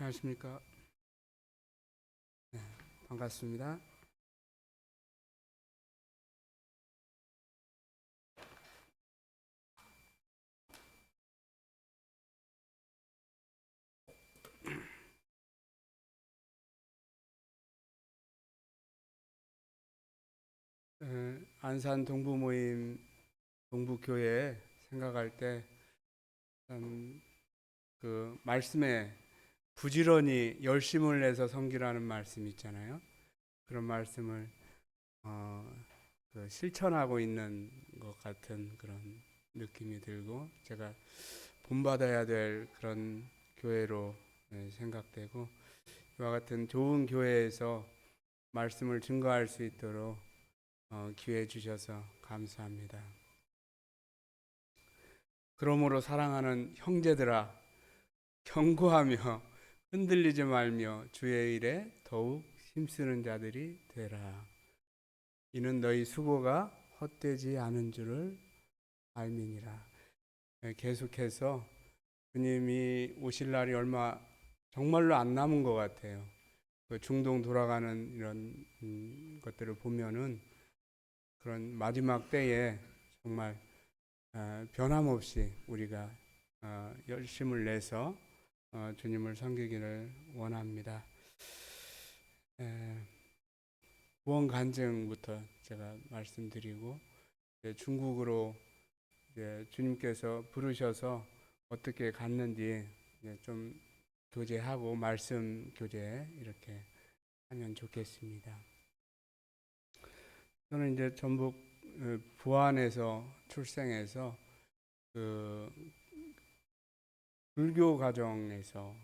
안녕하십니까. 네, 반갑습니다. 안산 동부 모임 동부교회 생각할 때, 그 말씀에 부지런히 열심을 내서 섬기라는 말씀 있잖아요. 그런 말씀을 어, 실천하고 있는 것 같은 그런 느낌이 들고, 제가 본받아야 될 그런 교회로 생각되고, 이와 같은 좋은 교회에서 말씀을 증거할 수 있도록 기회 주셔서 감사합니다. 그러므로 사랑하는 형제들아, 경고하며 흔들리지 말며 주의 일에 더욱 힘쓰는 자들이 되라. 이는 너희 수고가 헛되지 않은 줄을 알미니라. 계속해서 주님이 오실 날이 얼마 정말로 안 남은 것 같아요. 그 중동 돌아가는 이런 것들을 보면은 그런 마지막 때에 정말 변함없이 우리가 열심을 내서 주님을 섬기기를 원합니다. 구원 간증부터 제가 말씀드리고, 중국으로 주님께서 부르셔서 어떻게 갔는지 좀 교제하고 말씀 교제 이렇게 하면 좋겠습니다. 저는 이제 전북 부안에서 출생해서 그 불교 가정에서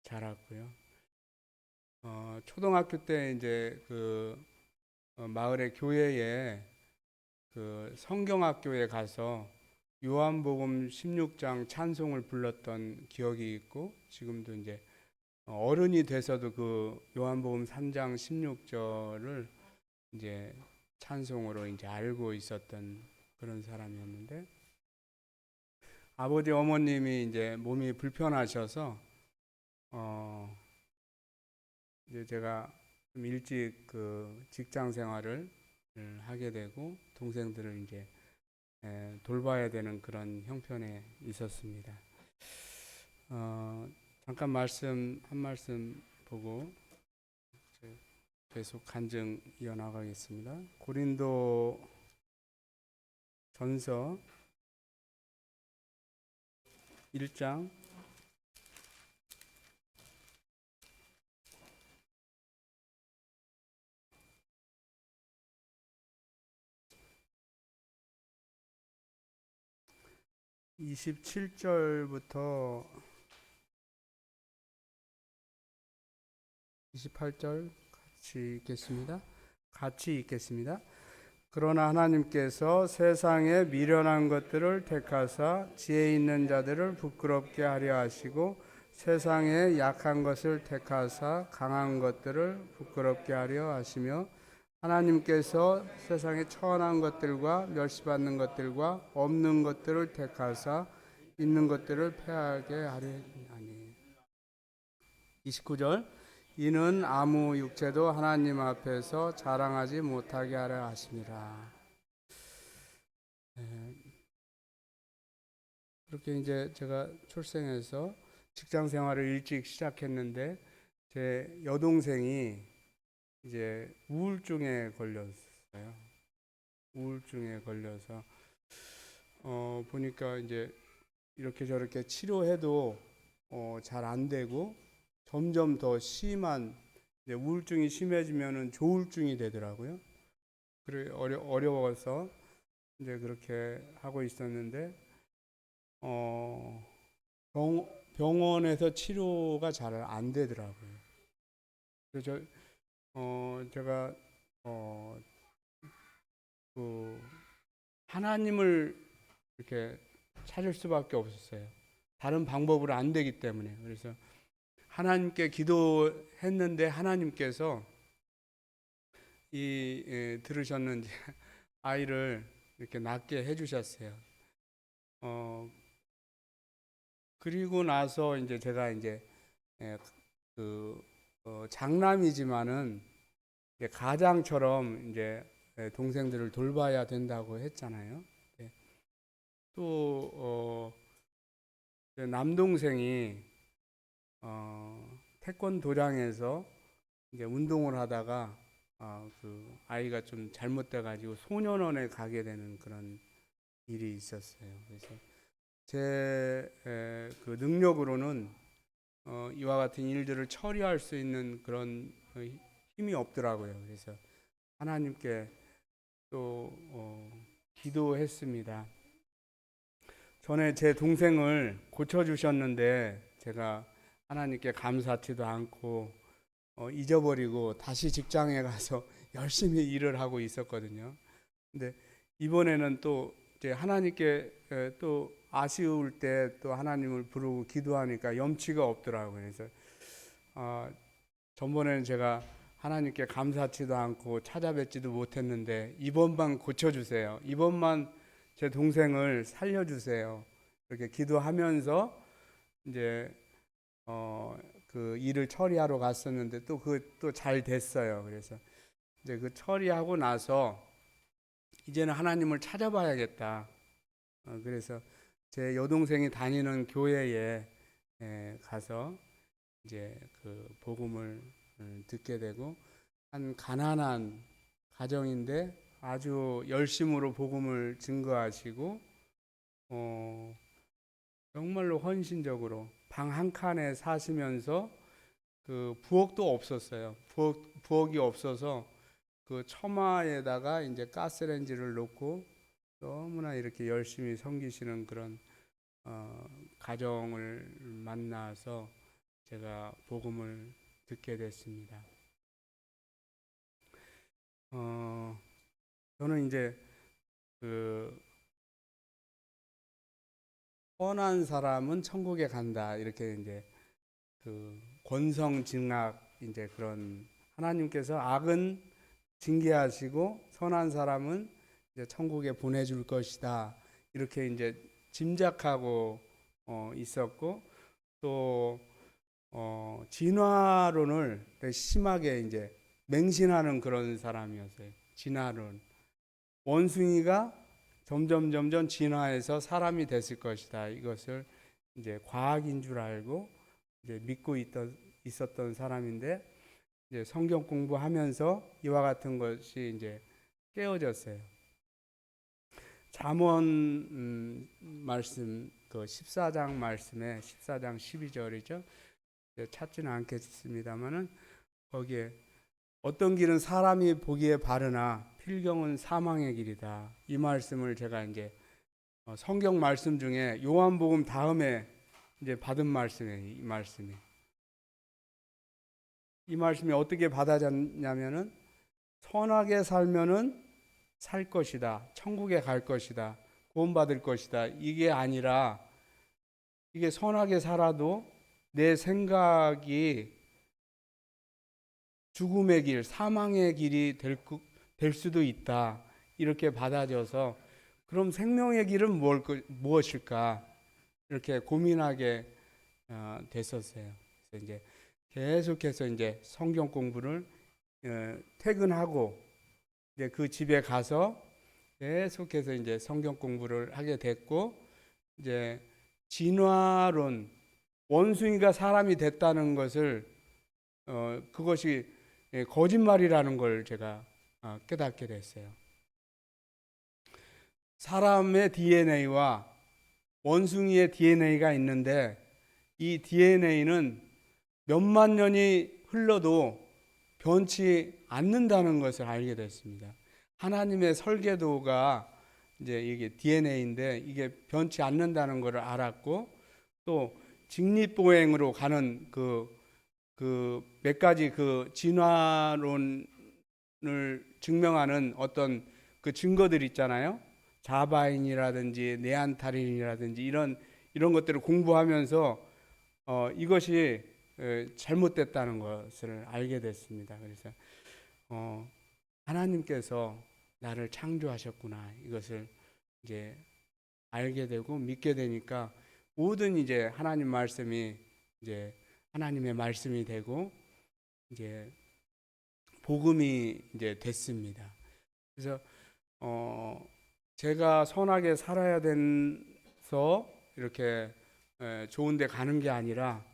자랐고요. 초등학교 때 이제 마을의 교회에 그 성경학교에 가서 요한복음 16장 찬송을 불렀던 기억이 있고, 지금도 이제 어른이 돼서도 그 요한복음 3장 16절을 이제 찬송으로 이제 알고 있었던 그런 사람이었는데, 아버지 어머님이 이제 몸이 불편하셔서 이제 제가 좀 일찍 그 직장 생활을 하게 되고, 동생들을 이제 돌봐야 되는 그런 형편에 있었습니다. 잠깐 한 말씀 보고 계속 간증 이어나가겠습니다. 고린도 전서 1장 27절부터 28절 같이 읽겠습니다. 그러나 하나님께서 세상에 미련한 것들을 택하사 지혜 있는 자들을 부끄럽게 하려 하시고, 세상에 약한 것을 택하사 강한 것들을 부끄럽게 하려 하시며, 하나님께서 세상에 천한 것들과 멸시받는 것들과 없는 것들을 택하사 있는 것들을 패하게 하려 하니. 29절, 이는 아무 육체도 하나님 앞에서 자랑하지 못하게 하려 하심이라. 그렇게 이제 제가 출생해서 직장 생활을 일찍 시작했는데, 제 여동생이 이제 우울증에 걸렸어요. 우울증에 걸려서 보니까 이제 이렇게 저렇게 치료해도 잘 안 되고, 점점 더 심한 우울증이 심해지면은 조울증이 되더라고요. 그래 어려워서 이제 그렇게 하고 있었는데, 어, 병원에서 치료가 잘 안 되더라고요. 그래서 제가 어, 그 하나님을 이렇게 찾을 수밖에 없었어요. 다른 방법으로 안 되기 때문에. 그래서 하나님께 기도했는데, 하나님께서 들으셨는지 아이를 이렇게 낳게 해주셨어요. 그리고 나서 이제 제가 이제 예, 장남이지만은 가장처럼 이제 동생들을 돌봐야 된다고 했잖아요. 예. 또 남동생이 태권도장에서 이제 운동을 하다가 그 아이가 좀 잘못돼 가지고 소년원에 가게 되는 그런 일이 있었어요. 그래서 제 그 능력으로는 이와 같은 일들을 처리할 수 있는 그런 힘이 없더라고요. 그래서 하나님께 또 기도했습니다. 전에 제 동생을 고쳐주셨는데 제가 하나님께 감사치도 않고 잊어버리고 다시 직장에 가서 열심히 일을 하고 있었거든요. 근데 이번에는 또 이제 하나님께 또 아쉬울 때 또 하나님을 부르고 기도하니까 염치가 없더라고요. 그래서 전번에는 제가 하나님께 감사치도 않고 찾아뵙지도 못했는데 이번만 고쳐주세요. 이번만 제 동생을 살려주세요. 이렇게 기도하면서 이제 그 일을 처리하러 갔었는데 또 또 잘 됐어요. 그래서 이제 그 처리하고 나서 이제는 하나님을 찾아봐야겠다. 그래서 제 여동생이 다니는 교회에 가서 이제 그 복음을 듣게 되고 한 가난한 가정인데 아주 열심으로 복음을 증거하시고 정말로 헌신적으로 방 한 칸에 사시면서 그 부엌도 없었어요. 부엌이 없어서 그 처마에다가 이제 가스레인지를 놓고 너무나 이렇게 열심히 섬기시는 그런 가정을 만나서 제가 복음을 듣게 됐습니다. 저는 이제 그 선한 사람은 천국에 간다 이렇게 이제 그 권성징악 이제 그런 하나님께서 악은 징계하시고 선한 사람은 이제 천국에 보내줄 것이다 이렇게 이제 짐작하고 있었고 또 진화론을 심하게 이제 맹신하는 그런 사람이었어요. 진화론 원숭이가 점점 진화해서 사람이 됐을 것이다. 이것을 이제 과학인 줄 알고 이제 믿고 있었던 사람인데 이제 성경 공부하면서 이와 같은 것이 이제 깨어졌어요. 잠언 말씀 그 14장 말씀에 14장 12절이죠. 찾지는 않겠습니다만은 거기에 어떤 길은 사람이 보기에 바르나 필경은 사망의 길이다. 이 말씀을 제가 이제 성경 말씀 중에 요한복음 다음에 이제 받은 말씀이에요. 이 말씀이 어떻게 받아졌냐면은 선하게 살면은 살 것이다. 천국에 갈 것이다. 구원받을 것이다. 이게 아니라 이게 선하게 살아도 내 생각이 죽음의 길, 사망의 길이 될 수도 있다. 이렇게 받아져서 그럼 생명의 길은 무엇일까? 이렇게 고민하게 됐었어요. 그래서 이제 계속해서 이제 성경 공부를 퇴근하고 이제 그 집에 가서 계속해서 이제 성경 공부를 하게 됐고 이제 진화론 원숭이가 사람이 됐다는 것을 그것이 거짓말이라는 걸 제가 깨닫게 됐어요. 사람의 DNA와 원숭이의 DNA가 있는데 이 DNA는 몇만 년이 흘러도 변치 않는다는 것을 알게 됐습니다. 하나님의 설계도가 이제 이게 DNA인데 이게 변치 않는다는 것을 알았고 또 직립보행으로 가는 그 몇 가지 그 진화론을 증명하는 어떤 그 증거들 있잖아요. 자바인이라든지 네안타린이라든지 이런 것들을 공부하면서 이것이 잘못됐다는 것을 알게 됐습니다. 그래서 하나님께서 나를 창조하셨구나 이것을 이제 알게 되고 믿게 되니까 모든 이제 하나님 말씀이 이제 하나님의 말씀이 되고 이제 복음이 이제 됐습니다. 그래서 제가 선하게 살아야 돼서 이렇게 좋은 데 가는 게 아니라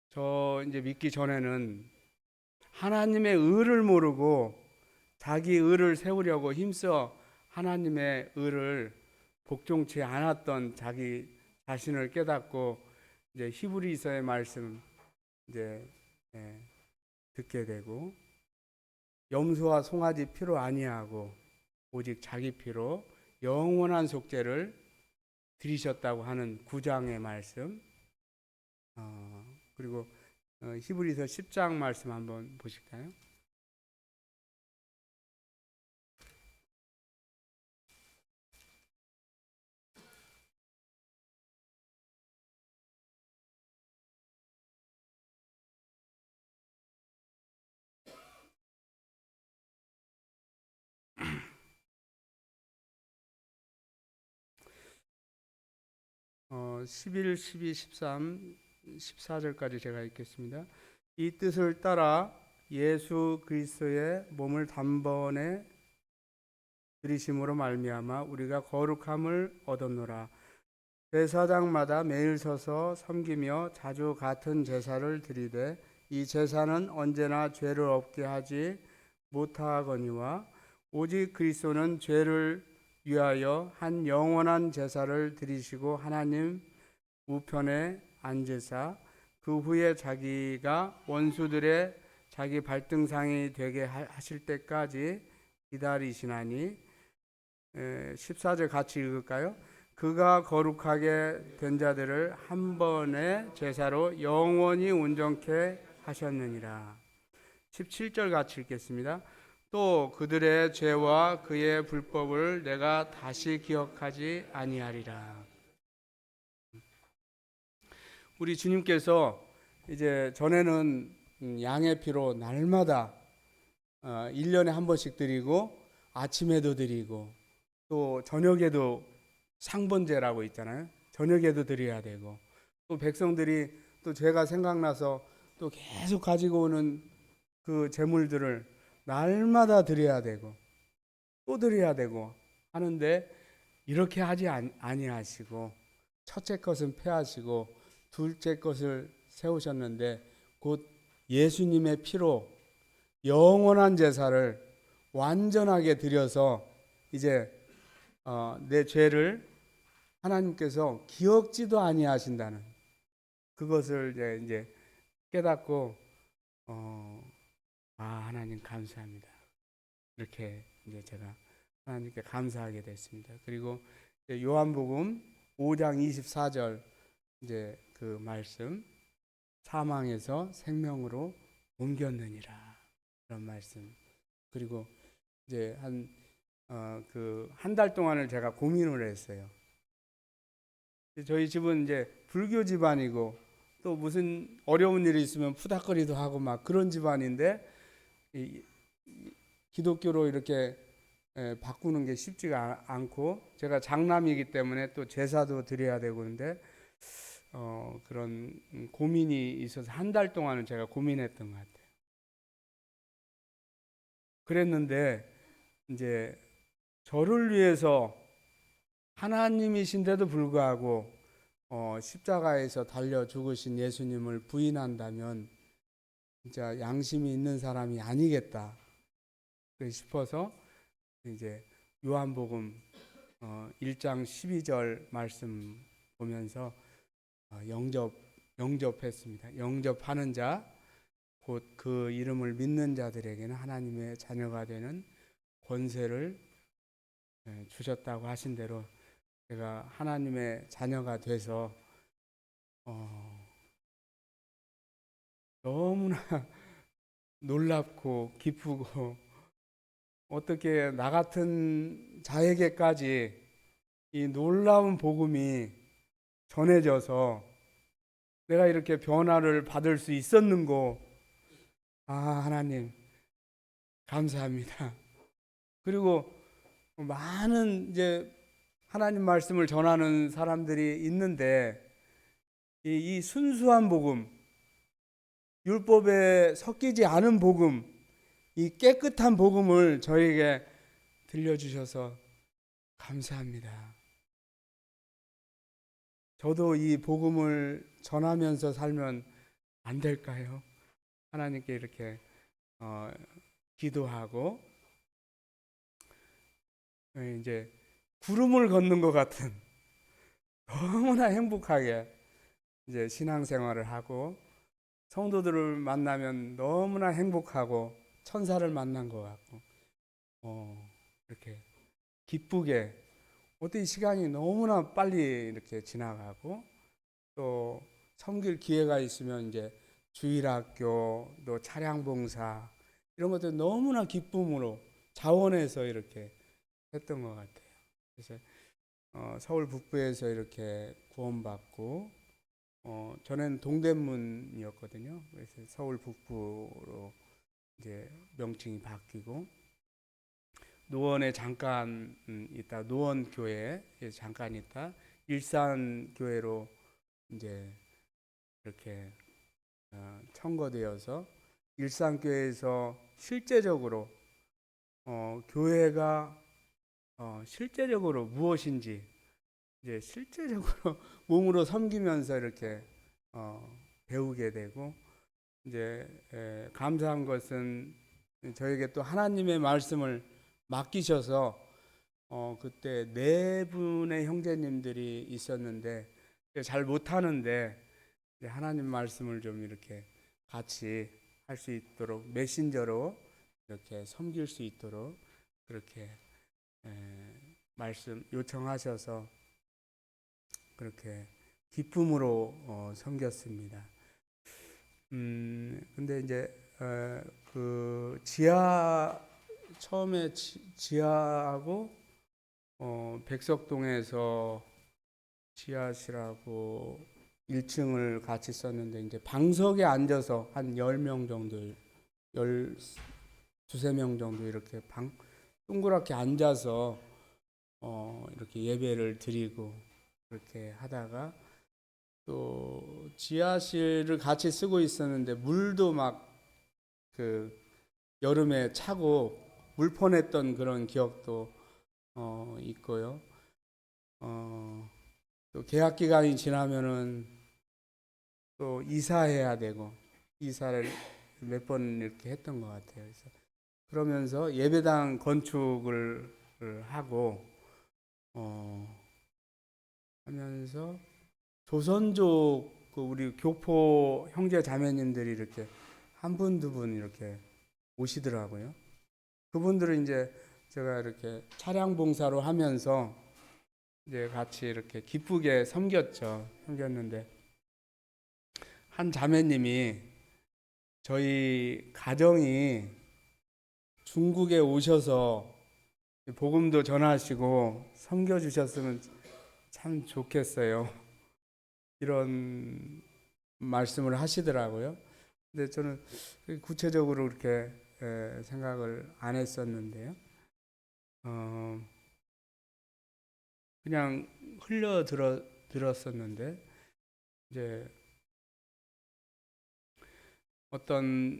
저 이제 믿기 전에는 하나님의 의를 모르고 자기 의를 세우려고 힘써 하나님의 의를 복종치 않았던 자기 자신을 깨닫고 이제 히브리서의 말씀 이제 듣게 되고, 염소와 송아지 피로 아니하고 오직 자기 피로 영원한 속죄를 드리셨다고 하는 9장의 말씀, 그리고 히브리서 10장 말씀 한번 보실까요? 어, 11, 12, 13, 14절까지 제가 읽겠습니다. 이 뜻을 따라 예수 그리스도의 몸을 단번에 들이심으로 말미암아 우리가 거룩함을 얻었노라. 제사장마다 매일 서서 섬기며 자주 같은 제사를 드리되 이 제사는 언제나 죄를 없게 하지 못하거니와 오직 그리스도는 죄를 위하여 한 영원한 제사를 드리시고 하나님 우편에 앉으사 그 후에 자기가 원수들의 자기 발등상이 되게 하실 때까지 기다리시나니. 14절 같이 읽을까요? 그가 거룩하게 된 자들을 한 번의 제사로 영원히 온전케 하셨느니라. 17절 같이 읽겠습니다. 또 그들의 죄와 그의 불법을 내가 다시 기억하지 아니하리라. 우리 주님께서 이제 전에는 양의 피로 날마다 1년에 한 번씩 드리고 아침에도 드리고 또 저녁에도 상번제라고 있잖아요. 저녁에도 드려야 되고 또 백성들이 또 죄가 생각나서 또 계속 가지고 오는 그 제물들을 날마다 드려야 되고 또 드려야 되고 하는데 이렇게 하지 아니하시고 첫째 것은 폐하시고 둘째 것을 세우셨는데 곧 예수님의 피로 영원한 제사를 완전하게 드려서 이제 내 죄를 하나님께서 기억지도 아니하신다는 그것을 이제 깨닫고 하나님 감사합니다. 이렇게 이제 제가 하나님께 감사하게 됐습니다. 그리고 요한복음 5장 24절 이제 그 말씀, 사망에서 생명으로 옮겼느니라, 그런 말씀. 그리고 이제 한 달 동안을 제가 고민을 했어요. 저희 집은 이제 불교 집안이고 또 무슨 어려운 일이 있으면 푸닥거리도 하고 막 그런 집안인데 기독교로 이렇게 바꾸는 게 쉽지가 않고 제가 장남이기 때문에 또 제사도 드려야 되고 그런데 그런 고민이 있어서 한 달 동안은 제가 고민했던 것 같아요. 그랬는데 이제 저를 위해서 하나님이신데도 불구하고 십자가에서 달려 죽으신 예수님을 부인한다면 진짜 양심이 있는 사람이 아니겠다 싶어서 이제 요한복음 1장 12절 말씀 보면서 영접했습니다. 영접하는 자, 곧 그 이름을 믿는 자들에게는 하나님의 자녀가 되는 권세를 주셨다고 하신 대로 제가 하나님의 자녀가 돼서 너무나 놀랍고 기쁘고 어떻게 나 같은 자에게까지 이 놀라운 복음이 전해져서 내가 이렇게 변화를 받을 수 있었는고, 하나님 감사합니다. 그리고 많은 이제 하나님 말씀을 전하는 사람들이 있는데 이 순수한 복음, 율법에 섞이지 않은 복음, 이 깨끗한 복음을 저에게 들려주셔서 감사합니다. 저도 이 복음을 전하면서 살면 안 될까요? 하나님께 이렇게 기도하고 이제 구름을 걷는 것 같은 너무나 행복하게 이제 신앙생활을 하고 성도들을 만나면 너무나 행복하고 천사를 만난 것 같고 이렇게 기쁘게 어떻게 시간이 너무나 빨리 이렇게 지나가고 또 섬길 기회가 있으면 이제 주일학교 또 차량봉사 이런 것들 너무나 기쁨으로 자원해서 이렇게 했던 것 같아요. 그래서 서울 북부에서 이렇게 구원받고 저는 동대문이었거든요. 그래서 서울 북부로 이제 명칭이 바뀌고 노원에 잠깐 있다 노원 교회에 잠깐 있다 일산 교회로 이제 이렇게 청거되어서 일산 교회에서 실제적으로 교회가 실제적으로 무엇인지 이제 실제적으로 몸으로 섬기면서 이렇게 배우게 되고 이제 감사한 것은 저에게 또 하나님의 말씀을 맡기셔서 그때 네 분의 형제님들이 있었는데 잘 못하는데 하나님 말씀을 좀 이렇게 같이 할 수 있도록 메신저로 이렇게 섬길 수 있도록 그렇게 말씀 요청하셔서 그렇게 기쁨으로 섬겼습니다. 근데 이제 그 처음에 지하하고 백석동에서 지하실하고 1층을 같이 썼는데 이제 방석에 앉아서 한 10명 정도 12~13명 정도 이렇게 동그랗게 앉아서 이렇게 예배를 드리고 그렇게 하다가 또 지하실을 같이 쓰고 있었는데 물도 막 그 여름에 차고 물폰했던 그런 기억도 있고요. 또 계약 기간이 지나면은 또 이사해야 되고 이사를 몇 번 이렇게 했던 것 같아요. 그래서 그러면서 예배당 건축을 하고 하면서 조선족 우리 교포 형제 자매님들이 이렇게 한 분 두 분 이렇게 오시더라고요. 그분들은 이제 제가 이렇게 차량 봉사로 하면서 이제 같이 이렇게 기쁘게 섬겼는데 한 자매님이 저희 가정이 중국에 오셔서 복음도 전하시고 섬겨주셨으면 참 좋겠어요. 이런 말씀을 하시더라고요. 근데 저는 구체적으로 그렇게 생각을 안 했었는데요. 그냥 들었었는데 이제 어떤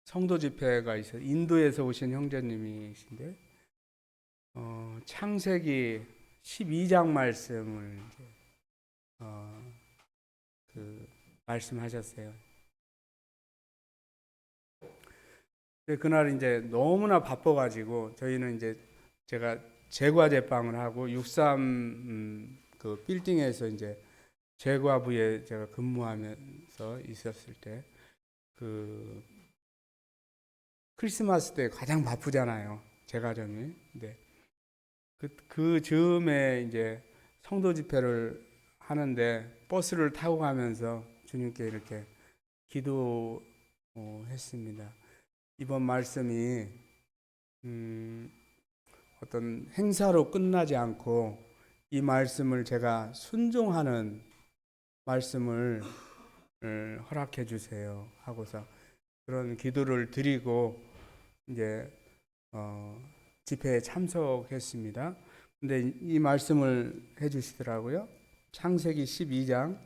성도 집회가 있어요. 인도에서 오신 형제님이신데 창세기 12장 말씀을 말씀하셨어요. 그날 이제 너무나 바빠가지고 저희는 이제 제가 제과 제빵을 하고 63 그 빌딩에서 이제 제과부에 제가 근무하면서 있었을 때 그 크리스마스 때 가장 바쁘잖아요. 제 가정이. 근데 그 즈음에 이제 성도 집회를 하는데 버스를 타고 가면서 주님께 이렇게 기도했습니다. 이번 말씀이 어떤 행사로 끝나지 않고 이 말씀을 제가 순종하는 말씀을 허락해 주세요 하고서 그런 기도를 드리고 이제 집회에 참석했습니다. 근데 이 말씀을 해 주시더라고요. 창세기 12장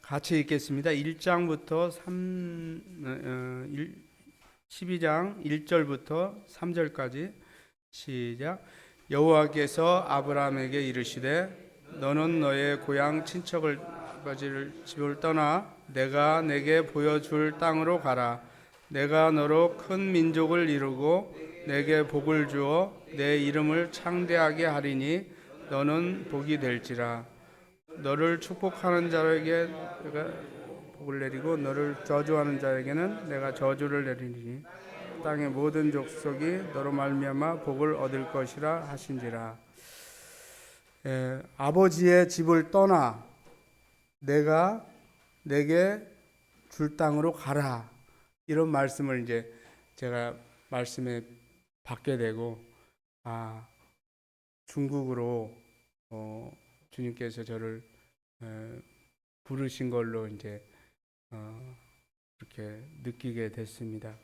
같이 읽겠습니다. 1장부터 12장 1절부터 3절까지 시작. 여호와께서 아브라함에게 이르시되 너는 너의 고향 친척을 집을 떠나 내가 내게 보여줄 땅으로 가라. 내가 너로 큰 민족을 이루고 내게 복을 주어 내 이름을 창대하게 하리니 너는 복이 될지라. 너를 축복하는 자에게 내가 복을 내리고 너를 저주하는 자에게는 내가 저주를 내리니 땅의 모든 족속이 너로 말미암아 복을 얻을 것이라 하신지라. 아버지의 집을 떠나 내가 내게 줄 땅으로 가라, 이런 말씀을 이제 제가 말씀에 받게 되고, 중국으로 주님께서 저를 부르신 걸로 이제 그렇게 느끼게 됐습니다.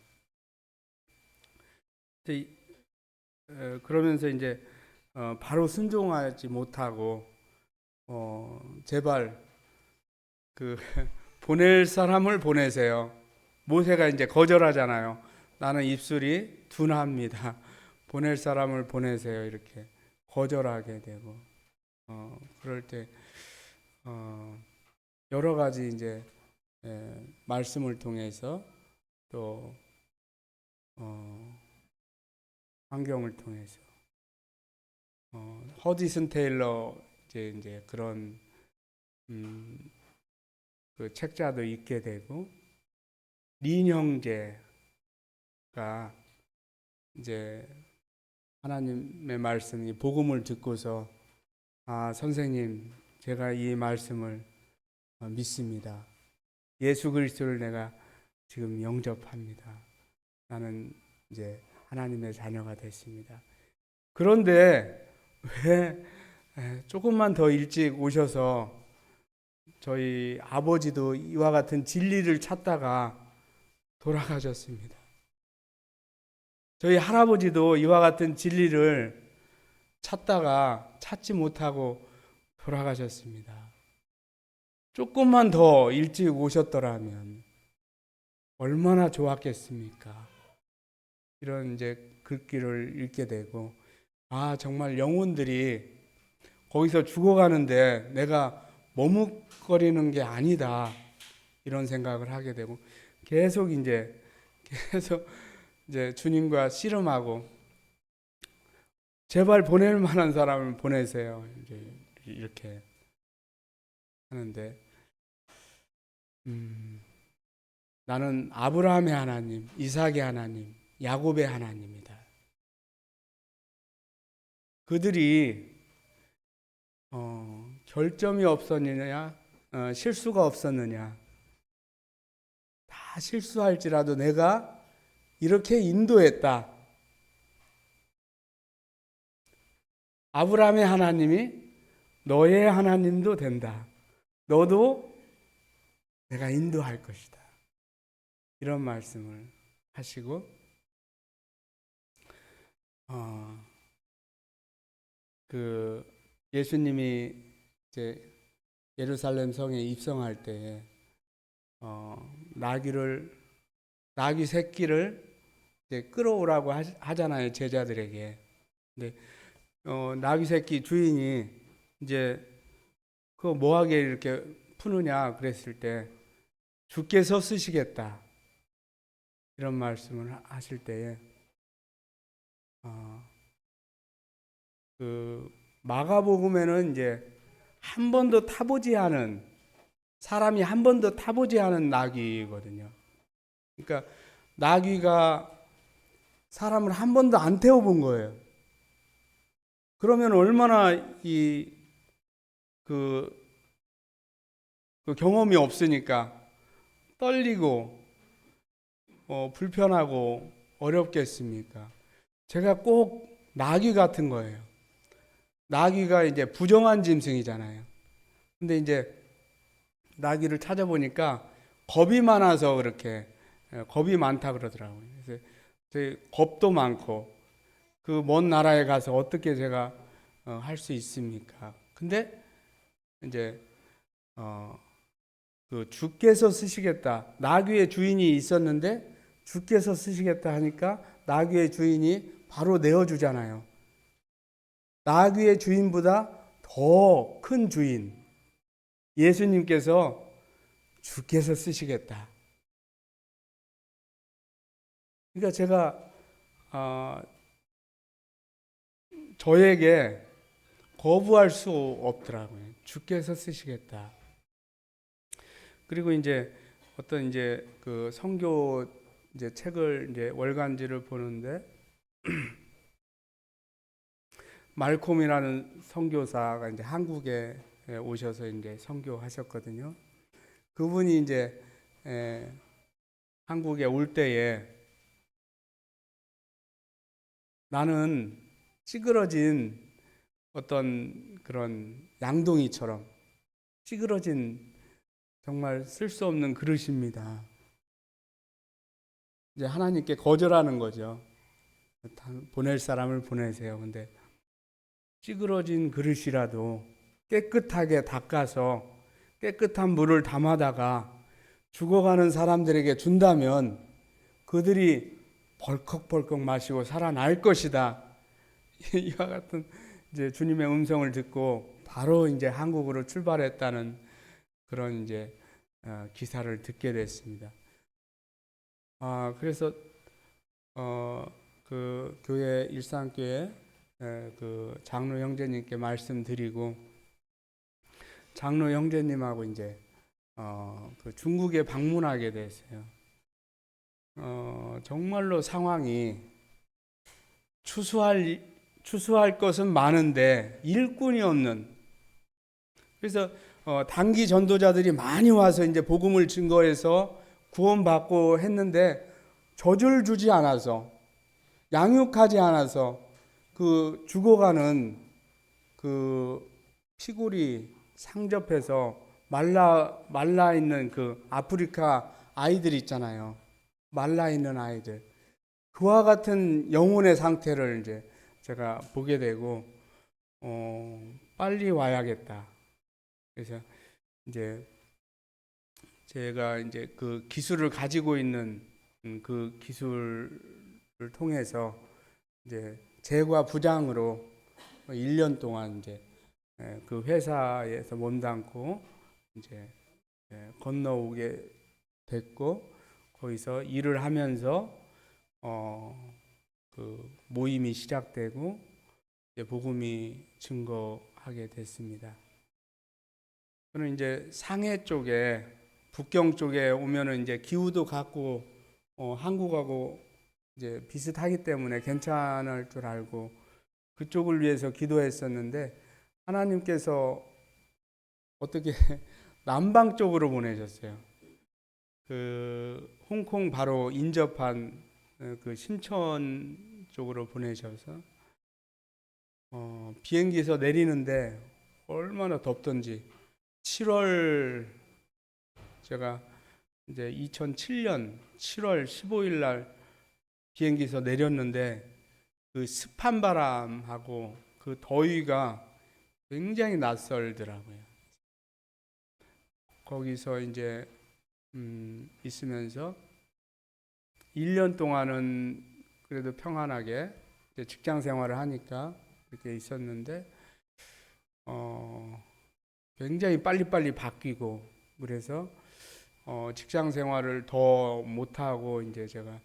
그러면서 이제 바로 순종하지 못하고 제발 그 보낼 사람을 보내세요. 모세가 이제 거절하잖아요. 나는 입술이 둔합니다. 보낼 사람을 보내세요. 이렇게 거절하게 되고, 그럴 때 여러 가지 이제 말씀을 통해서 또 환경을 통해서 허디슨 테일러 이제 그런 그 책자도 읽게 되고, 린 형제가 이제 하나님의 말씀이 복음을 듣고서 선생님, 제가 이 말씀을 믿습니다. 예수 그리스도를 내가 지금 영접합니다. 나는 이제 하나님의 자녀가 됐습니다. 그런데 왜 조금만 더 일찍 오셔서 저희 아버지도 이와 같은 진리를 찾다가 돌아가셨습니다. 저희 할아버지도 이와 같은 진리를 찾다가 찾지 못하고 돌아가셨습니다. 조금만 더 일찍 오셨더라면 얼마나 좋았겠습니까? 이런 이제 글귀를 읽게 되고, 정말 영혼들이 거기서 죽어가는데 내가 머뭇거리는 게 아니다, 이런 생각을 하게 되고, 계속 이제 주님과 씨름하고, 제발 보낼 만한 사람을 보내세요, 이제 이렇게 하는데, 나는 아브라함의 하나님, 이삭의 하나님, 야곱의 하나님이다. 그들이 결점이 없었느냐, 실수가 없었느냐, 다 실수할지라도 내가 이렇게 인도했다. 아브라함의 하나님이 너의 하나님도 된다. 너도 내가 인도할 것이다. 이런 말씀을 하시고, 예수님이 이제 예루살렘 성에 입성할 때 나귀 새끼를 이제 끌어오라고 하잖아요, 제자들에게. 근데 나귀 새끼 주인이 이제 그거 뭐하게 이렇게 푸느냐 그랬을 때, 주께서 쓰시겠다, 이런 말씀을 하실 때에 그 마가복음에는 이제 한 번도 타보지 않은, 사람이 한 번도 타보지 않은 나귀거든요. 그러니까 나귀가 사람을 한 번도 안 태워본 거예요. 그러면 얼마나 그 경험이 없으니까 떨리고 불편하고 어렵겠습니까? 제가 꼭 나귀 같은 거예요. 나귀가 이제 부정한 짐승이잖아요. 근데 이제 나귀를 찾아보니까 겁이 많아서 그렇게 겁이 많다 그러더라고요. 그래서 겁도 많고 그 먼 나라에 가서 어떻게 제가 할 수 있습니까? 근데 이제 그 주께서 쓰시겠다. 나귀의 주인이 있었는데 주께서 쓰시겠다 하니까 나귀의 주인이 바로 내어주잖아요. 나귀의 주인보다 더 큰 주인, 예수님께서 주께서 쓰시겠다. 그러니까 제가 저에게 거부할 수 없더라고요. 주께서 쓰시겠다. 그리고 이제 어떤 이제 그 선교 이제 책을 이제 월간지를 보는데 말콤이라는 선교사가 이제 한국에 오셔서 이제 선교하셨거든요. 그분이 이제 한국에 올 때에 나는 찌그러진 어떤 그런 양동이처럼 찌그러진 정말 쓸 수 없는 그릇입니다. 이제 하나님께 거절하는 거죠. 보낼 사람을 보내세요. 근데 찌그러진 그릇이라도 깨끗하게 닦아서 깨끗한 물을 담아다가 죽어가는 사람들에게 준다면 그들이 벌컥벌컥 마시고 살아날 것이다. 이와 같은 이제 주님의 음성을 듣고 바로 이제 한국으로 출발했다는 그런 이제 기사를 듣게 됐습니다. 그래서 그 교회 일산교회 그 장로 형제님께 말씀드리고 장로 형제님하고 이제 그 중국에 방문하게 됐어요. 정말로 상황이 추수할 것은 많은데 일꾼이 없는. 그래서 단기 전도자들이 많이 와서 이제 복음을 증거해서 구원받고 했는데 젖을 주지 않아서 양육하지 않아서 그 죽어가는 그 피골이 상접해서 말라 있는 그 아프리카 아이들 있잖아요. 말라 있는 아이들. 그와 같은 영혼의 상태를 이제 제가 보게 되고 빨리 와야겠다. 그래서 이제 제가 이제 그 기술을 가지고 있는 그 기술을 통해서 이제 제과 부장으로 1년 동안 이제 그 회사에서 몸담고 이제 건너오게 됐고 거기서 일을 하면서 그 모임이 시작되고 이제 복음이 증거하게 됐습니다. 저는 이제 상해 쪽에 북경 쪽에 오면은 이제 기후도 같고 한국하고 이제 비슷하기 때문에 괜찮을 줄 알고 그쪽을 위해서 기도했었는데 하나님께서 어떻게 남방 쪽으로 보내셨어요. 그 홍콩 바로 인접한 그 신천 쪽으로 보내셔서 비행기에서 내리는데 얼마나 덥던지 7월 제가 이제 2007년 7월 15일 날 비행기에서 내렸는데 그 습한 바람하고 그 더위가 굉장히 낯설더라고요. 거기서 이제 있으면서 1년 동안은 그래도 평안하게 직장 생활을 하니까 이렇게 있었는데 굉장히 빨리빨리 바뀌고 그래서 직장 생활을 더 못하고 이제 제가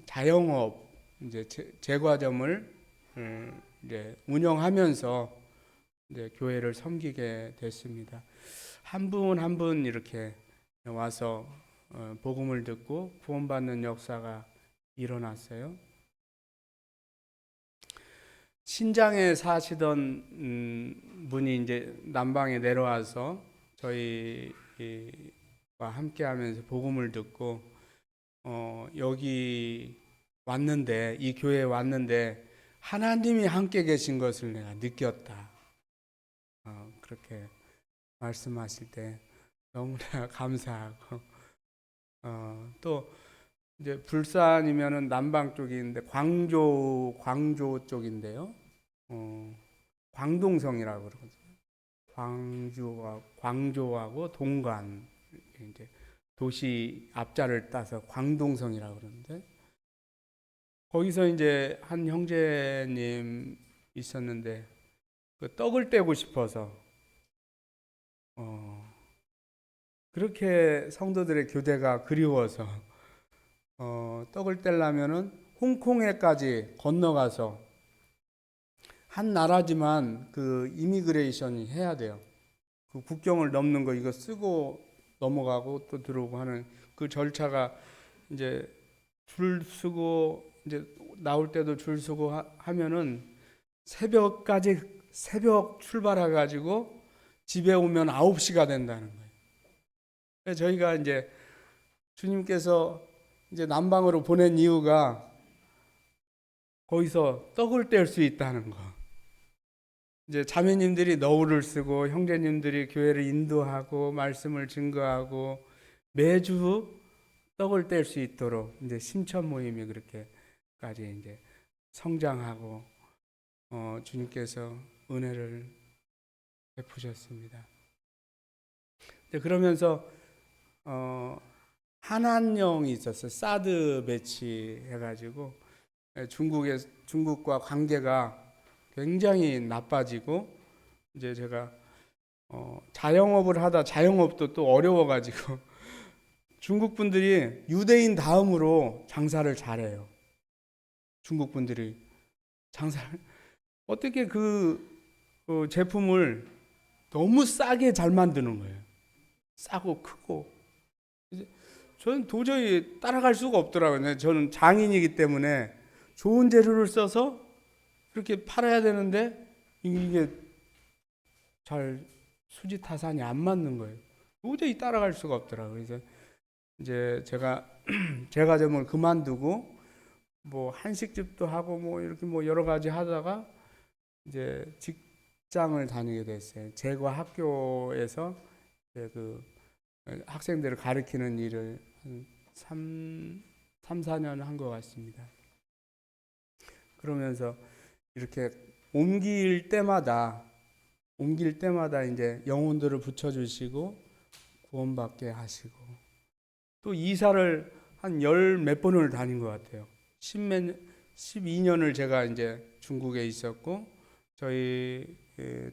자영업 이제 제과점을 이제 운영하면서 이제 교회를 섬기게 됐습니다. 한 분 한 분 이렇게 와서 복음을 듣고 구원받는 역사가 일어났어요. 신장에 사시던 분이 이제 남방에 내려와서 저희와 함께하면서 복음을 듣고 여기 왔는데 이 교회에 왔는데 하나님이 함께 계신 것을 내가 느꼈다. 그렇게 말씀하실 때 너무나 감사하고 또 이제 불산이면은 남방 쪽인데 광주 쪽인데요. 광동성이라고 그러거든요. 광주하고 동관 이제 도시 앞자를 따서 광동성이라고 그러는데 거기서 이제 한 형제님 있었는데 그 떡을 떼고 싶어서 그렇게 성도들의 교대가 그리워서 떡을 떼려면은 홍콩에까지 건너가서 한 나라지만 그 이미그레이션이 해야 돼요. 그 국경을 넘는 거 이거 쓰고 넘어가고 또 들어오고 하는 그 절차가 이제 줄 서고 이제 나올 때도 줄 서고 하면은 새벽 출발해 가지고 집에 오면 9시가 된다는 거예요. 그래서 저희가 이제 주님께서 이제 남방으로 보낸 이유가 거기서 떡을 뗄 수 있다는 거. 이제 자매님들이 너울을 쓰고 형제님들이 교회를 인도하고 말씀을 증거하고 매주 떡을 뗄 수 있도록 이제 신천 모임이 그렇게까지 이제 성장하고 주님께서 은혜를 베푸셨습니다. 그러면서 한한령이 있었어요. 사드 배치 해가지고 중국과 관계가 굉장히 나빠지고 이제 제가 자영업을 하다 자영업도 또 어려워가지고 중국 분들이 유대인 다음으로 장사를 잘해요. 중국 분들이 장사를 어떻게 그 제품을 너무 싸게 잘 만드는 거예요. 싸고 크고 이제 저는 도저히 따라갈 수가 없더라고요. 저는 장인이기 때문에 좋은 재료를 써서 그렇게 팔아야 되는데 이게 잘 수지타산이 안 맞는 거예요. 도저히 따라갈 수가 없더라고요. 그래서 이제 제가 제과점을 그만두고 뭐 한식집도 하고 뭐 이렇게 뭐 여러 가지 하다가 이제 직장을 다니게 됐어요. 제과 학교에서 그 학생들을 가르치는 일을 한 4년 한 것 같습니다. 그러면서 이렇게 옮길 때마다 이제 영혼들을 붙여주시고 구원받게 하시고 또 이사를 한 열 몇 번을 다닌 것 같아요. 12년을 제가 이제 중국에 있었고 저희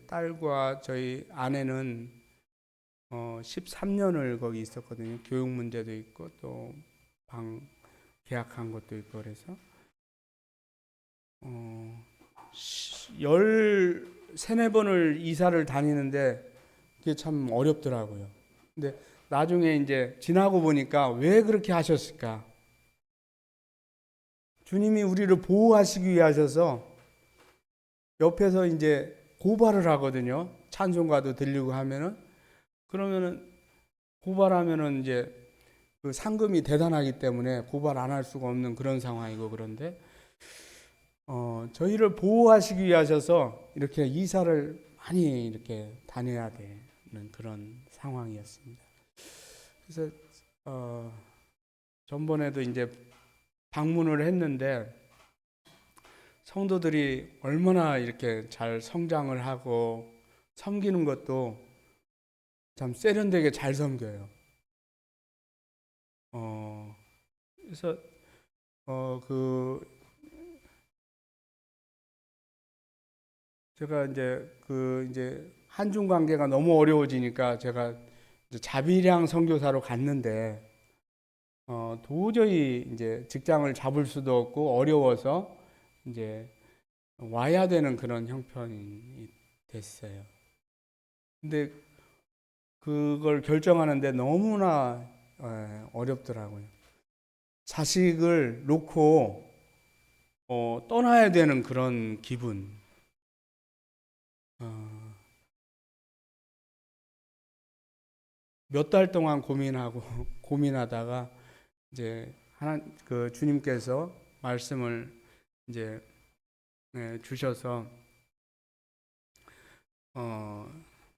딸과 저희 아내는 13년을 거기 있었거든요. 교육 문제도 있고 또 방 계약한 것도 있고 그래서 13-14번을 이사를 다니는데 그게 참 어렵더라고요. 근데 나중에 이제 지나고 보니까 왜 그렇게 하셨을까? 주님이 우리를 보호하시기 위해 하셔서 옆에서 이제 고발을 하거든요. 찬송가도 들리고 하면은 그러면은 고발하면은 이제 그 상금이 대단하기 때문에 고발 안 할 수가 없는 그런 상황이고 그런데 저희를 보호하시기 위해 하셔서 이렇게 이사를 많이 이렇게 다녀야 되는 그런 상황이었습니다. 그래서 전번에도 이제 방문을 했는데 성도들이 얼마나 이렇게 잘 성장을 하고 섬기는 것도 참 세련되게 잘 섬겨요. 그래서 제가 이제 한중 관계가 너무 어려워지니까 제가 이제 자비량 선교사로 갔는데 도저히 이제 직장을 잡을 수도 없고 어려워서 이제 와야 되는 그런 형편이 됐어요. 근데 그걸 결정하는데 너무나 어렵더라고요. 자식을 놓고 떠나야 되는 그런 기분. 몇 달 동안 고민하다가 이제 그 주님께서 말씀을 이제 주셔서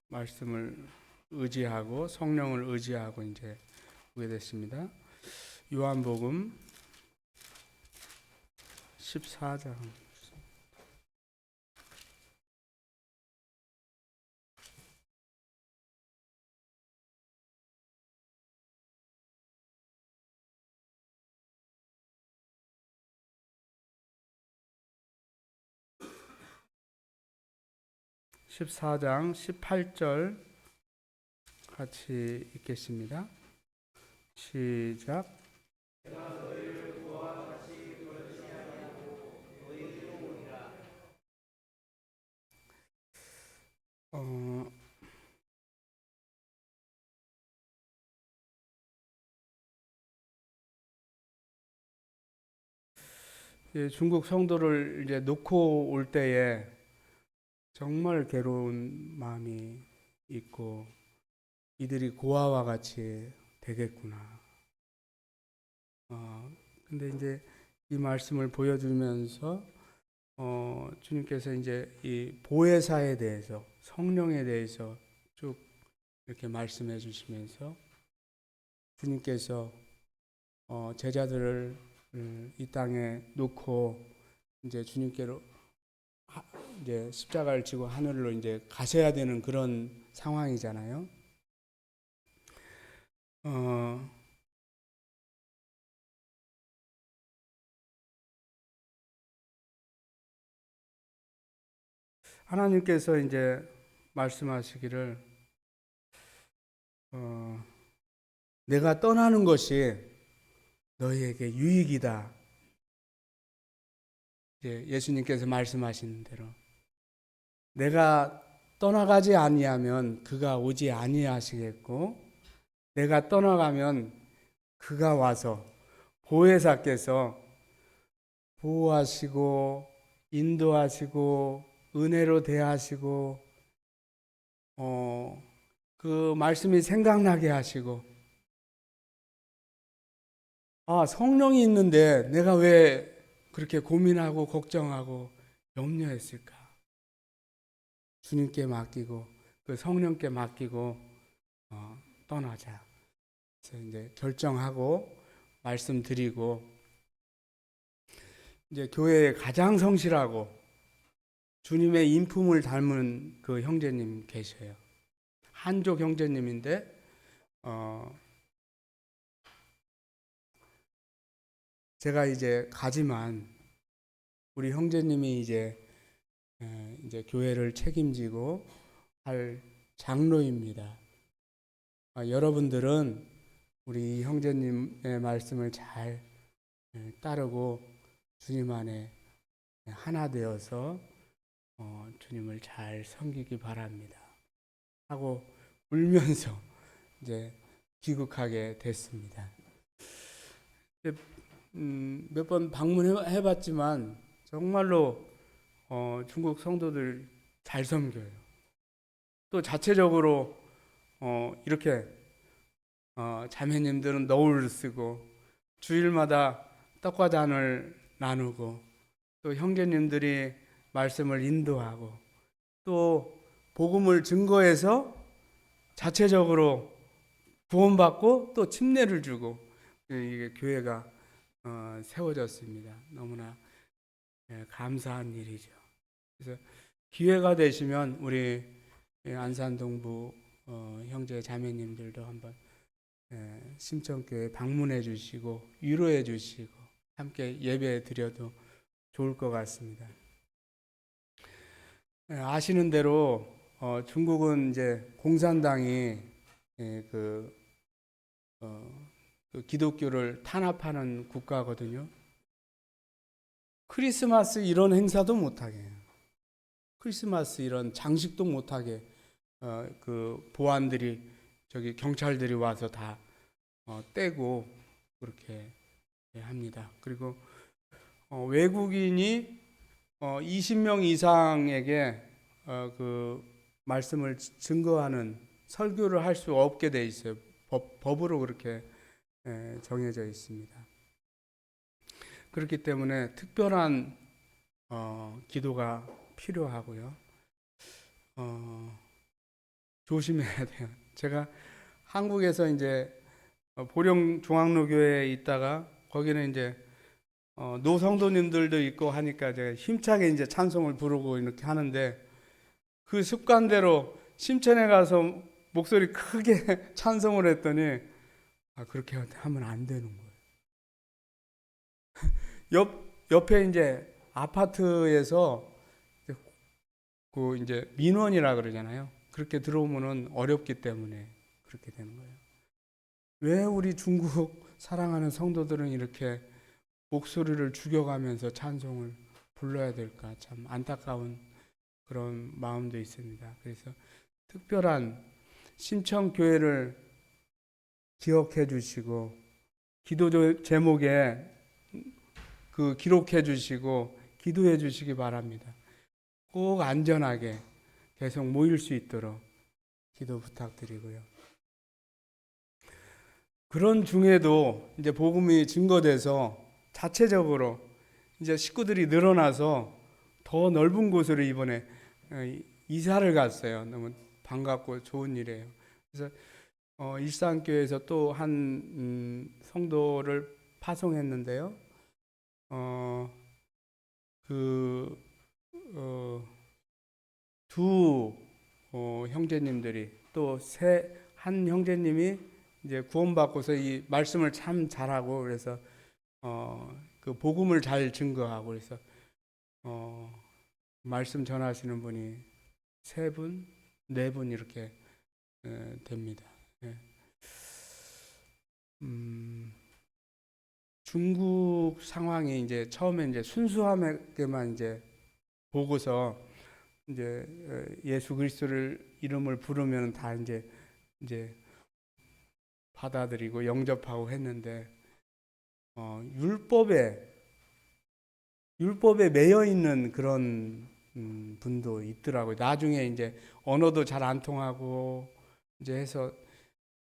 말씀을 의지하고 성령을 의지하고 이제 오게 됐습니다. 요한복음 14장. 14장 18절 같이 읽겠습니다. 시작. 중국 성도를 이제 놓고 올 때에 정말 괴로운 마음이 있고, 이들이 고아와 같이 되겠구나. 근데 이제 이 말씀을 보여주면서 주님께서 이제 이 보혜사에 대해서, 성령에 대해서 쭉 이렇게 말씀해 주시면서 주님께서 제자들을 이 땅에 놓고 이제 주님께로 이제 십자가를 지고 하늘로 이제 가셔야 되는 그런 상황이잖아요. 하나님께서 이제 말씀하시기를 내가 떠나는 것이 너희에게 유익이다. 예수님께서 말씀하시는 대로 내가 떠나가지 아니하면 그가 오지 아니하시겠고, 내가 떠나가면 그가 와서 보혜사께서 보호하시고 인도하시고 은혜로 대하시고 그 말씀이 생각나게 하시고, 성령이 있는데 내가 왜 그렇게 고민하고 걱정하고 염려했을까? 주님께 맡기고 그 성령께 맡기고 떠나자. 그래서 이제 결정하고 말씀드리고, 이제 교회에 가장 성실하고 주님의 인품을 닮은 그 형제님 계셔요. 한족 형제님인데 제가 이제 가지만 우리 형제님이 이제 교회를 책임지고 할 장로입니다. 여러분들은 우리 형제님의 말씀을 잘 따르고 주님 안에 하나 되어서 주님을 잘 섬기기 바랍니다. 하고 울면서 이제 귀국하게 됐습니다. 몇 번 방문해봤지만 정말로 중국 성도들 잘 섬겨요. 또 자체적으로 이렇게 자매님들은 너울 쓰고 주일마다 떡과 잔을 나누고, 또 형제님들이 말씀을 인도하고, 또 복음을 증거해서 자체적으로 구원받고 또 침례를 주고, 이게 교회가 세워졌습니다. 너무나 감사한 일이죠. 그래서 기회가 되시면 우리 안산동부 형제 자매님들도 한번 심천교회 방문해 주시고 위로해 주시고 함께 예배 드려도 좋을 것 같습니다. 아시는 대로 중국은 이제 공산당이 그 기독교를 탄압하는 국가거든요. 크리스마스 이런 행사도 못하게 해요. 크리스마스 이런 장식도 못하게 그 보안들이, 저기 경찰들이 와서 다 떼고 그렇게 합니다. 그리고 외국인이 20명 이상에게 그 말씀을 증거하는 설교를 할 수 없게 돼 있어요. 법으로 그렇게 정해져 있습니다. 그렇기 때문에 특별한 기도가 필요하고요. 조심해야 돼요. 제가 한국에서 이제 보령 중앙로교회에 있다가 거기는 이제 노성도님들도 있고 하니까 제가 힘차게 이제 찬송을 부르고 이렇게 하는데 그 습관대로 심천에 가서 목소리 크게 찬송을 했더니 그렇게 하면 안 되는 거예요. 옆에 이제 아파트에서 그 이제 민원이라 그러잖아요. 그렇게 들어오면은 어렵기 때문에 그렇게 되는 거예요. 왜 우리 중국 사랑하는 성도들은 이렇게 목소리를 죽여가면서 찬송을 불러야 될까? 참 안타까운 그런 마음도 있습니다. 그래서 특별한 신청교회를 기억해 주시고 기도 제목에 그 기록해 주시고 기도해 주시기 바랍니다. 꼭 안전하게 계속 모일 수 있도록 기도 부탁드리고요. 그런 중에도 이제 복음이 증거돼서 자체적으로 이제 식구들이 늘어나서 더 넓은 곳으로 이번에 이사를 갔어요. 너무 반갑고 좋은 일이에요. 그래서 일산교회에서 또 한 성도를 파송했는데요. 두 형제님들이 또 한 형제님이 이제 구원받고서 이 말씀을 참 잘하고 그래서 그 복음을 잘 증거하고 그래서 말씀 전하시는 분이 3분, 4분 이렇게 됩니다. 네. 중국 상황이 이제 처음에 이제 순수하게만 이제 보고서 이제 예수 그리스도를 이름을 부르면 다 이제 받아들이고 영접하고 했는데 율법에 매여 있는 그런 분도 있더라고요. 나중에 이제 언어도 잘 안 통하고 이제 해서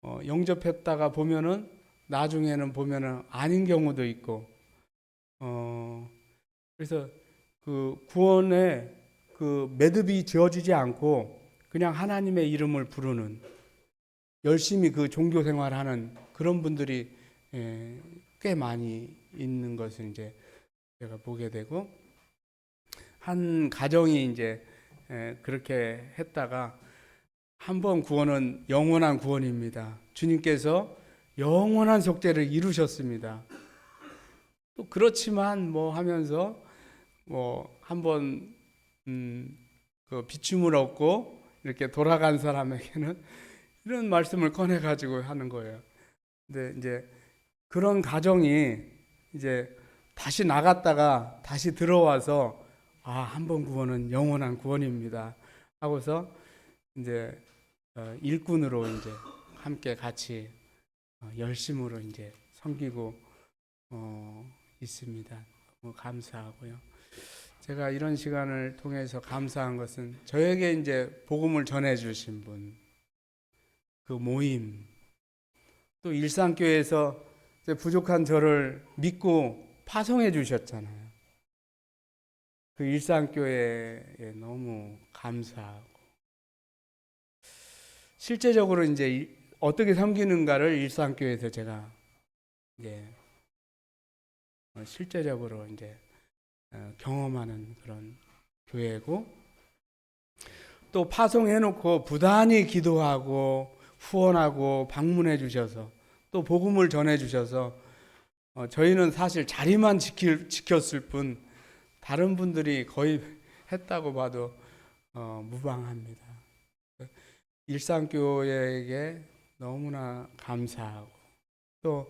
영접했다가 보면은 나중에는 보면은 아닌 경우도 있고 그래서 그 구원에 그 매듭이 지어지지 않고 그냥 하나님의 이름을 부르는 열심히 그 종교 생활하는 그런 분들이 꽤 많이 있는 것을 이제 제가 보게 되고 한 가정이 이제 그렇게 했다가 한 번 구원은 영원한 구원입니다. 주님께서 영원한 속죄를 이루셨습니다. 또 그렇지만 뭐 하면서 뭐 한번 그 비춤을 얻고 이렇게 돌아간 사람에게는 이런 말씀을 꺼내 가지고 하는 거예요. 근데 이제 그런 가정이 이제 다시 나갔다가 다시 들어와서 한 번 구원은 영원한 구원입니다 하고서 이제 일꾼으로 이제 함께 같이 열심으로 이제 섬기고 있습니다. 너무 감사하고요. 제가 이런 시간을 통해서 감사한 것은 저에게 이제 복음을 전해 주신 분, 그 모임, 또 일산교회에서 부족한 저를 믿고 파송해 주셨잖아요. 그 일산교회에 너무 감사하고 실제적으로 이제 어떻게 섬기는가를 일산교회에서 제가 이제 실제적으로 이제 경험하는 그런 교회고 또 파송해놓고 부단히 기도하고 후원하고 방문해 주셔서 또 복음을 전해 주셔서 저희는 사실 자리만 지켰을 뿐 다른 분들이 거의 했다고 봐도 무방합니다. 일산교회에게 너무나 감사하고 또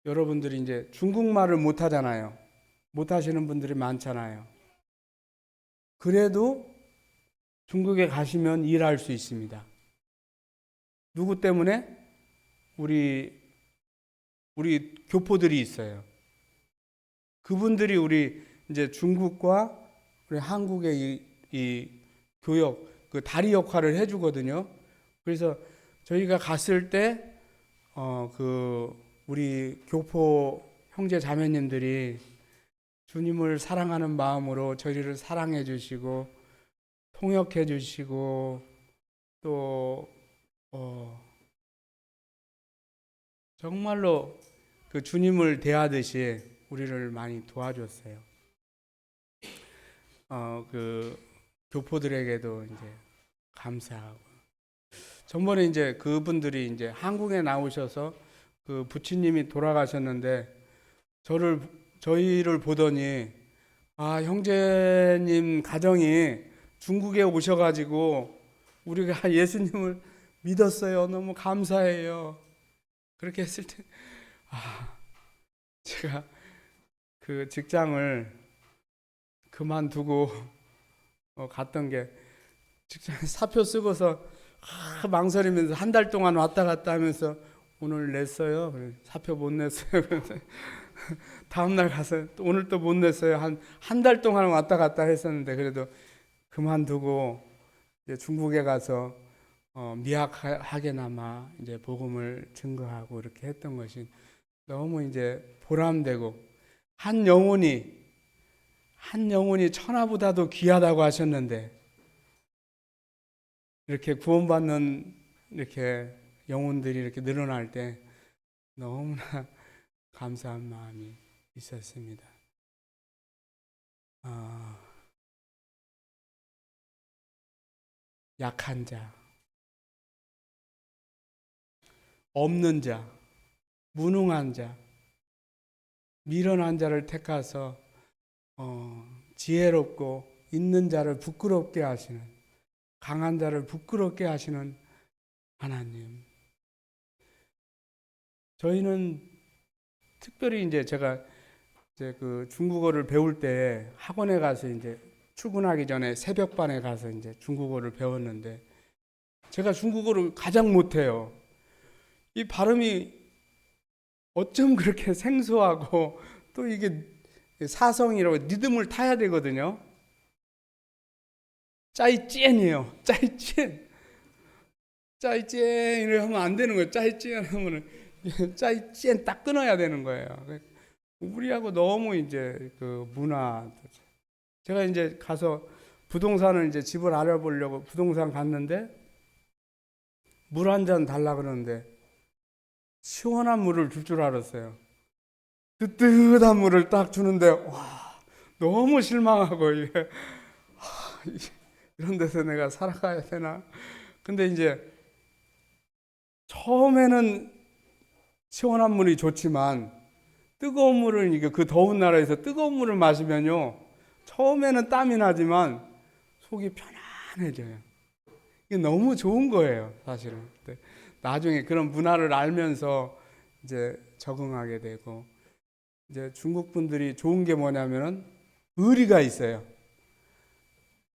여러분들이 이제 중국말을 못 하잖아요. 못 하시는 분들이 많잖아요. 그래도 중국에 가시면 일할 수 있습니다. 누구 때문에? 우리 교포들이 있어요. 그분들이 우리 이제 중국과 우리 한국의 이 교역 그 다리 역할을 해주거든요. 그래서 저희가 갔을 때 우리 교포 형제 자매님들이 주님을 사랑하는 마음으로 저희를 사랑해 주시고 통역해 주시고 또 정말로 그 주님을 대하듯이 우리를 많이 도와줬어요. 그 교포들에게도 이제 감사하고. 전번에 이제 그분들이 이제 한국에 나오셔서 그 부처님이 돌아가셨는데 저희를 보더니 형제님 가정이 중국에 오셔가지고 우리가 예수님을 믿었어요. 너무 감사해요. 그렇게 했을 때 제가 그 직장을 그만두고 갔던 게 직장에 사표 쓰고서 망설이면서 한 달 동안 왔다 갔다 하면서 오늘 냈어요. 사표 못 냈어요. 다음날 가서 오늘 또 못 냈어요. 한 달 동안 왔다 갔다 했었는데 그래도 그만두고 이제 중국에 가서 미약하게나마 이제 복음을 증거하고 이렇게 했던 것이 너무 이제 보람되고 한 영혼이 천하보다도 귀하다고 하셨는데 이렇게 구원받는 이렇게 영혼들이 이렇게 늘어날 때 너무나 감사한 마음이 있었습니다. 약한 자, 없는 자, 무능한 자, 미련한 자를 택하서 지혜롭고 있는 자를 부끄럽게 하시는, 강한 자를 부끄럽게 하시는 하나님. 저희는 특별히 이제 제가 이제 그 중국어를 배울 때 학원에 가서 이제 출근하기 전에 새벽반에 가서 이제 중국어를 배웠는데 제가 중국어를 가장 못해요. 이 발음이 어쩜 그렇게 생소하고 또 이게 사성이라고 리듬을 타야 되거든요. 짜이찐이에요. 짜이찐. 짜이찐 이래 하면 안 되는 거예요. 짜이찐 하면은 짜이찐 딱 끊어야 되는 거예요. 우리하고 너무 이제 그 문화. 제가 이제 가서 부동산을 이제 집을 알아보려고 부동산 갔는데 물 한 잔 달라 그러는데 시원한 물을 줄 줄 알았어요. 뜨뜻한 물을 딱 주는데 와 너무 실망하고 이런 데서 내가 살아가야 되나? 근데 이제 처음에는 시원한 물이 좋지만 뜨거운 물을 이게 그 더운 나라에서 뜨거운 물을 마시면요 처음에는 땀이 나지만 속이 편안해져요. 이게 너무 좋은 거예요, 사실은. 나중에 그런 문화를 알면서 이제 적응하게 되고 이제 중국 분들이 좋은 게 뭐냐면은 의리가 있어요.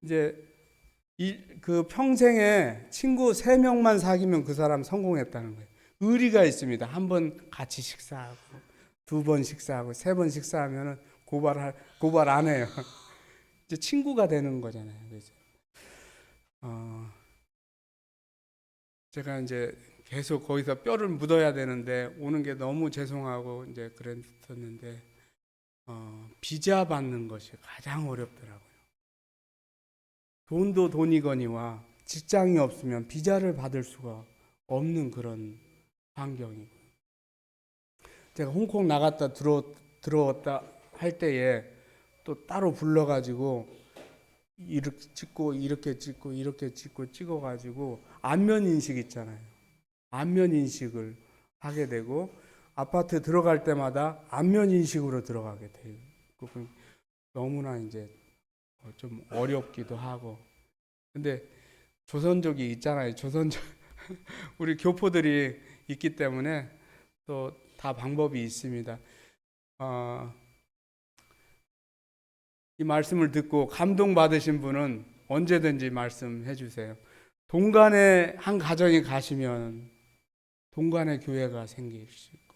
이제 그 평생에 친구 3명만 사귀면 그 사람 성공했다는 거예요. 의리가 있습니다. 한 번 같이 식사하고 2번 식사하고 3번 식사하면은 고발 안 해요. 이제 친구가 되는 거잖아요. 그죠? 제가 이제 계속 거기서 뼈를 묻어야 되는데 오는 게 너무 죄송하고 이제 그랬었는데 비자 받는 것이 가장 어렵더라고요. 돈도 돈이거니와 직장이 없으면 비자를 받을 수가 없는 그런 환경이고 제가 홍콩 나갔다 들어왔다 할 때에 또 따로 불러가지고 이렇게 찍고 이렇게 찍고 이렇게 찍고 찍어가지고 안면 인식 있잖아요. 안면 인식을 하게 되고 아파트 들어갈 때마다 안면 인식으로 들어가게 돼요. 너무나 이제 좀 어렵기도 하고. 근데 조선족이 있잖아요. 조선족 우리 교포들이 있기 때문에 또 다 방법이 있습니다. 이 말씀을 듣고 감동받으신 분은 언제든지 말씀해 주세요. 동간에 한 가정에 가시면 동간의 교회가 생길 수 있고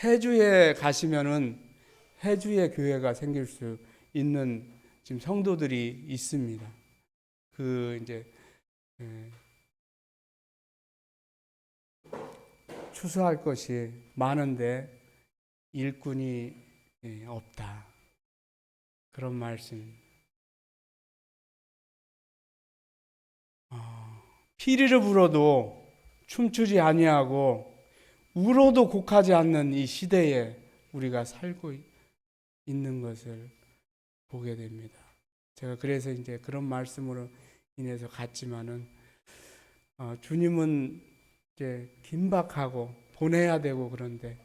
해주에 가시면은 해주의 교회가 생길 수 있는 지금 성도들이 있습니다. 그 이제 추수할 것이 많은데 일꾼이 없다. 그런 말씀. 피리를 불어도 춤추지 아니하고 울어도 곡하지 않는 이 시대에 우리가 살고 있는 것을 보게 됩니다. 제가 그래서 이제 그런 말씀으로 인해서 갔지만은 주님은 이제 긴박하고 보내야 되고 그런데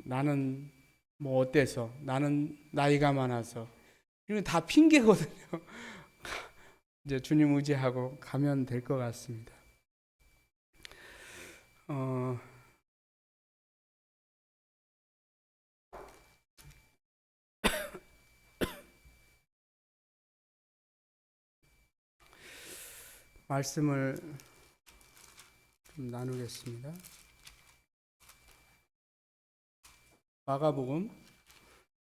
나는 뭐 어때서 나는 나이가 많아서 이건 다 핑계거든요. 이제 주님 의지하고 가면 될 것 같습니다. 말씀을 좀 나누겠습니다. 마가복음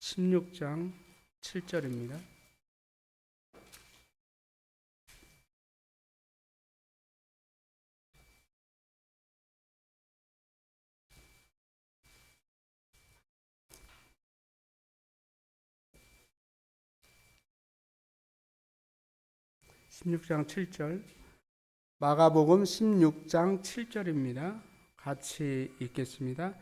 16장 7절입니다. 마가복음 16장 7절입니다. 같이 읽겠습니다.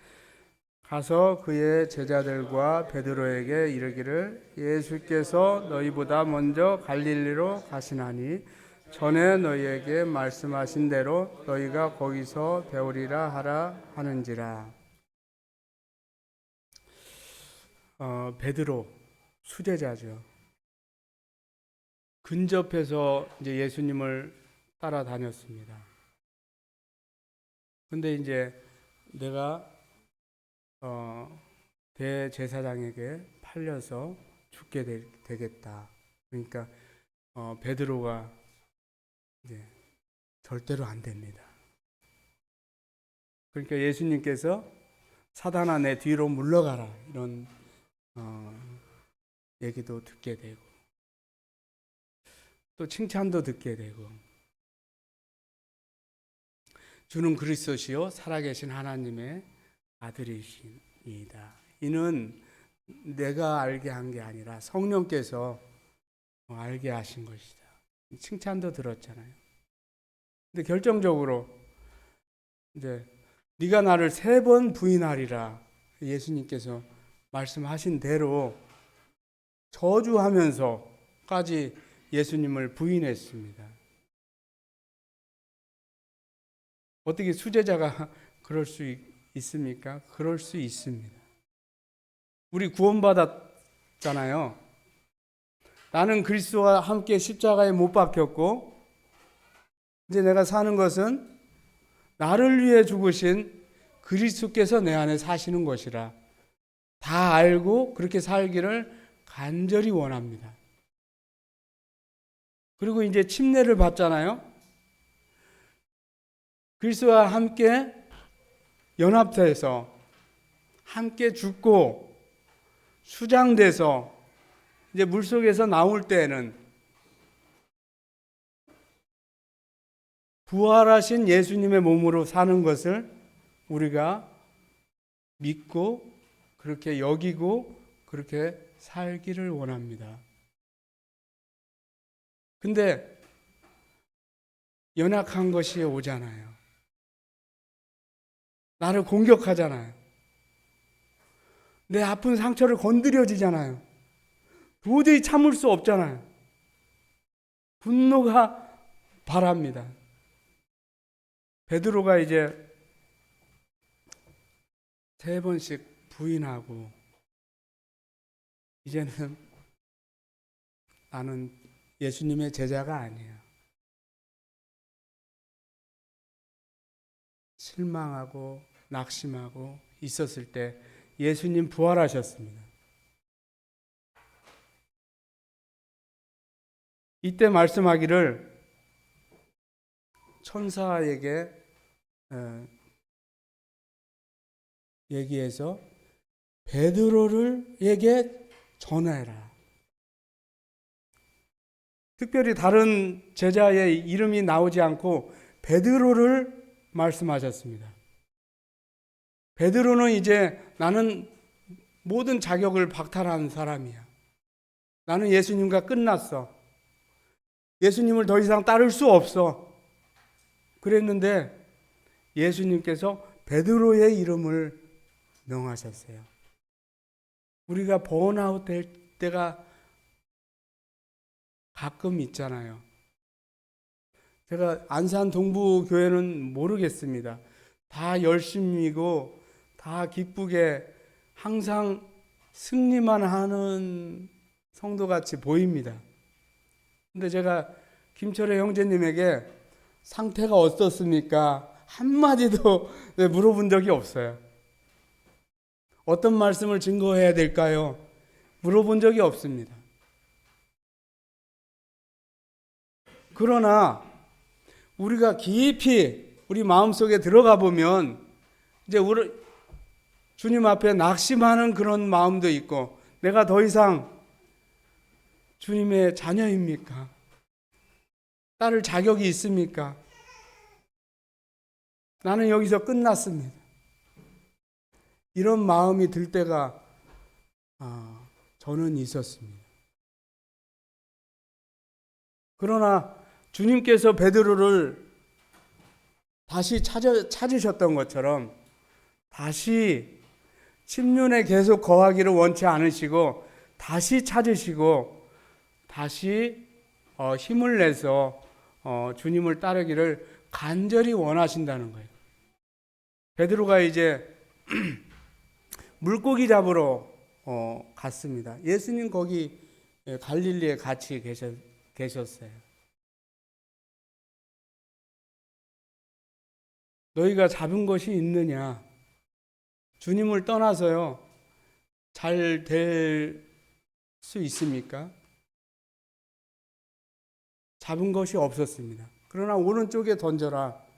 가서 그의 제자들과 베드로에게 이르기를 예수께서 너희보다 먼저 갈릴리로 가시나니 전에 너희에게 말씀하신 대로 너희가 거기서 배우리라 하라 하는지라. 베드로 수제자죠. 근접해서 이제 예수님을 따라다녔습니다. 근데 이제 내가 대제사장에게 팔려서 죽게 되겠다. 그러니까 베드로가 이제 절대로 안 됩니다. 그러니까 예수님께서 사단아 내 뒤로 물러가라 이런 얘기도 듣게 되고 또 칭찬도 듣게 되고 주는 그리스도시요 살아계신 하나님의 아들이시니이다. 이는 내가 알게 한 게 아니라 성령께서 알게 하신 것이다. 칭찬도 들었잖아요. 근데 결정적으로 이제 네가 나를 3번 부인하리라 예수님께서 말씀하신 대로 저주하면서까지 예수님을 부인했습니다. 어떻게 수제자가 그럴 수 있습니까? 그럴 수 있습니다. 우리 구원받았잖아요. 나는 그리스도와 함께 십자가에 못 박혔고 이제 내가 사는 것은 나를 위해 죽으신 그리스도께서 내 안에 사시는 것이라 다 알고 그렇게 살기를 간절히 원합니다. 그리고 이제 침례를 받잖아요. 그리스도와 함께 연합돼서 함께 죽고 수장돼서 이제 물속에서 나올 때에는 부활하신 예수님의 몸으로 사는 것을 우리가 믿고 그렇게 여기고 그렇게 살기를 원합니다. 근데 연약한 것이 오잖아요. 나를 공격하잖아요. 내 아픈 상처를 건드려지잖아요. 도저히 참을 수 없잖아요. 분노가 발합니다. 베드로가 이제 3번씩 부인하고 이제는 나는 예수님의 제자가 아니야. 실망하고 낙심하고 있었을 때 예수님 부활하셨습니다. 이때 말씀하기를 천사에게 얘기해서 베드로에게 전해라. 특별히 다른 제자의 이름이 나오지 않고 베드로를 말씀하셨습니다. 베드로는 이제 나는 모든 자격을 박탈한 사람이야. 나는 예수님과 끝났어. 예수님을 더 이상 따를 수 없어. 그랬는데 예수님께서 베드로의 이름을 명하셨어요. 우리가 번아웃 될 때가 가끔 있잖아요. 제가 안산 동부교회는 모르겠습니다. 다 열심이고 다 기쁘게 항상 승리만 하는 성도같이 보입니다. 근데 제가 김철회 형제님에게 상태가 어떻습니까? 한마디도 물어본 적이 없어요. 어떤 말씀을 증거해야 될까요? 물어본 적이 없습니다. 그러나 우리가 깊이 우리 마음속에 들어가 보면 이제 우리 주님 앞에 낙심하는 그런 마음도 있고, 내가 더 이상 주님의 자녀입니까? 따를 자격이 있습니까? 나는 여기서 끝났습니다. 이런 마음이 들 때가 저는 있었습니다. 그러나 주님께서 베드로를 다시 찾으셨던 것처럼 다시 10년에 계속 거하기를 원치 않으시고 다시 찾으시고 다시 힘을 내서 주님을 따르기를 간절히 원하신다는 거예요. 베드로가 이제 물고기 잡으러 갔습니다. 예수님 거기 갈릴리에 같이 계셨어요. 너희가 잡은 것이 있느냐? 주님을 떠나서요, 잘 될 수 있습니까? 잡은 것이 없었습니다. 그러나 오른쪽에 던져라.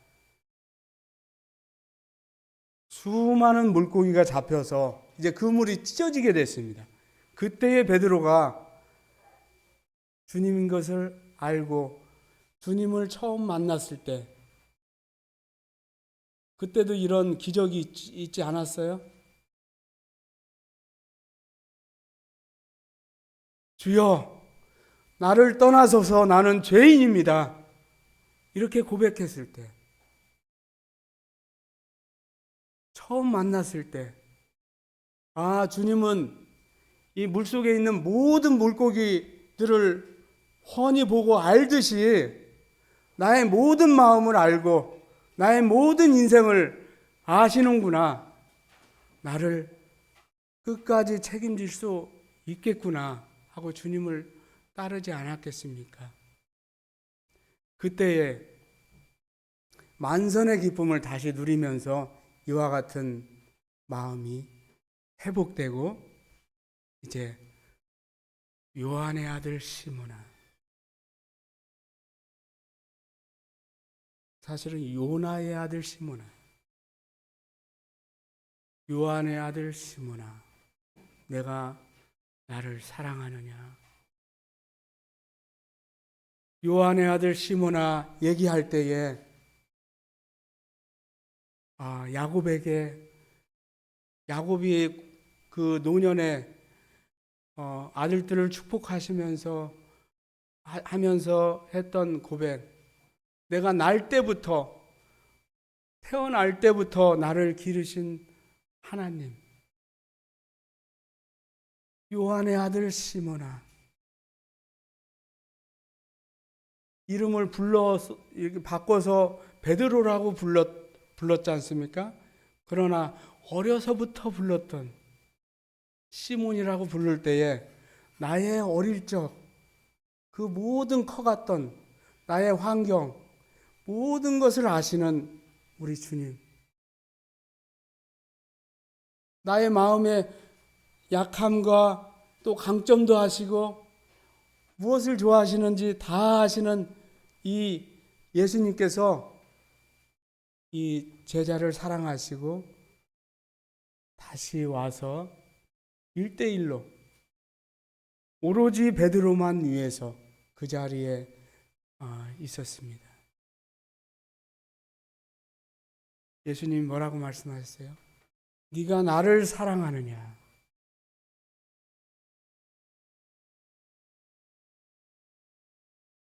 수많은 물고기가 잡혀서 이제 그물이 찢어지게 됐습니다. 그때의 베드로가 주님인 것을 알고 주님을 처음 만났을 때, 그때도 이런 기적이 있지 않았어요? 주여, 나를 떠나소서, 나는 죄인입니다. 이렇게 고백했을 때, 처음 만났을 때, 주님은 이 물속에 있는 모든 물고기들을 훤히 보고 알듯이 나의 모든 마음을 알고 나의 모든 인생을 아시는구나. 나를 끝까지 책임질 수 있겠구나 하고 주님을 따르지 않았겠습니까? 그때에 만선의 기쁨을 다시 누리면서 이와 같은 마음이 회복되고, 이제 요한의 아들 시몬아, 사실은 요나의 아들 시몬아, 요한의 아들 시몬아, 내가 나를 사랑하느냐? 요한의 아들 시몬아 얘기할 때에 야곱이 그 노년에 아들들을 축복하시면서 하면서 했던 고백, 내가 태어날 때부터 나를 기르신 하나님, 요한의 아들 시몬아, 이름을 이렇게 바꿔서 베드로라고 불렀지 않습니까? 그러나 어려서부터 불렀던 시몬이라고 부를 때에 나의 어릴 적 그 모든 커갔던 나의 환경, 모든 것을 아시는 우리 주님, 나의 마음의 약함과 또 강점도 아시고 무엇을 좋아하시는지 다 아시는 이 예수님께서 이 제자를 사랑하시고 다시 와서 1대1로 오로지 베드로만 위해서 그 자리에 있었습니다. 예수님 뭐라고 말씀하셨어요? 네가 나를 사랑하느냐?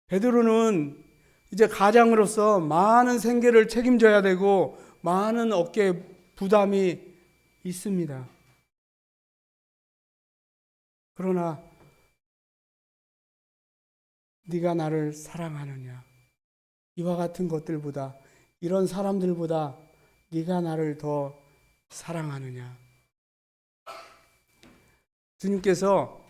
베드로는 이제 가장으로서 많은 생계를 책임져야 되고 많은 어깨에 부담이 있습니다. 그러나 네가 나를 사랑하느냐? 이와 같은 것들보다, 이런 사람들보다 네가 나를 더 사랑하느냐? 주님께서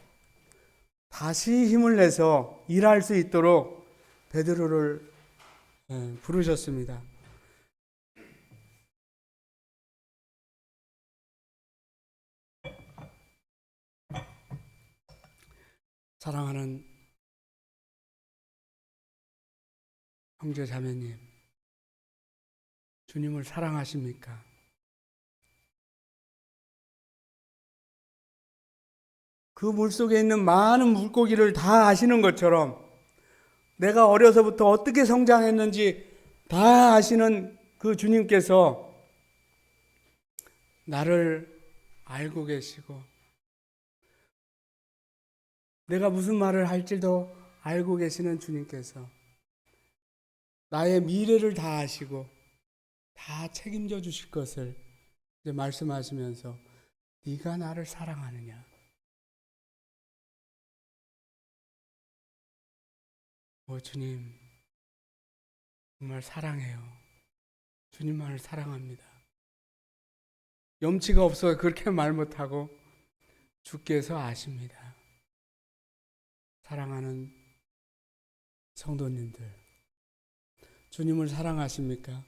다시 힘을 내서 일할 수 있도록 베드로를 부르셨습니다. 사랑하는 형제 자매님, 주님을 사랑하십니까? 그 물속에 있는 많은 물고기를 다 아시는 것처럼 내가 어려서부터 어떻게 성장했는지 다 아시는 그 주님께서 나를 알고 계시고 내가 무슨 말을 할지도 알고 계시는 주님께서 나의 미래를 다 아시고 다 책임져 주실 것을 이제 말씀하시면서 네가 나를 사랑하느냐? 주님 정말 사랑해요. 주님만을 사랑합니다. 염치가 없어 그렇게 말 못하고 주께서 아십니다. 사랑하는 성도님들, 주님을 사랑하십니까?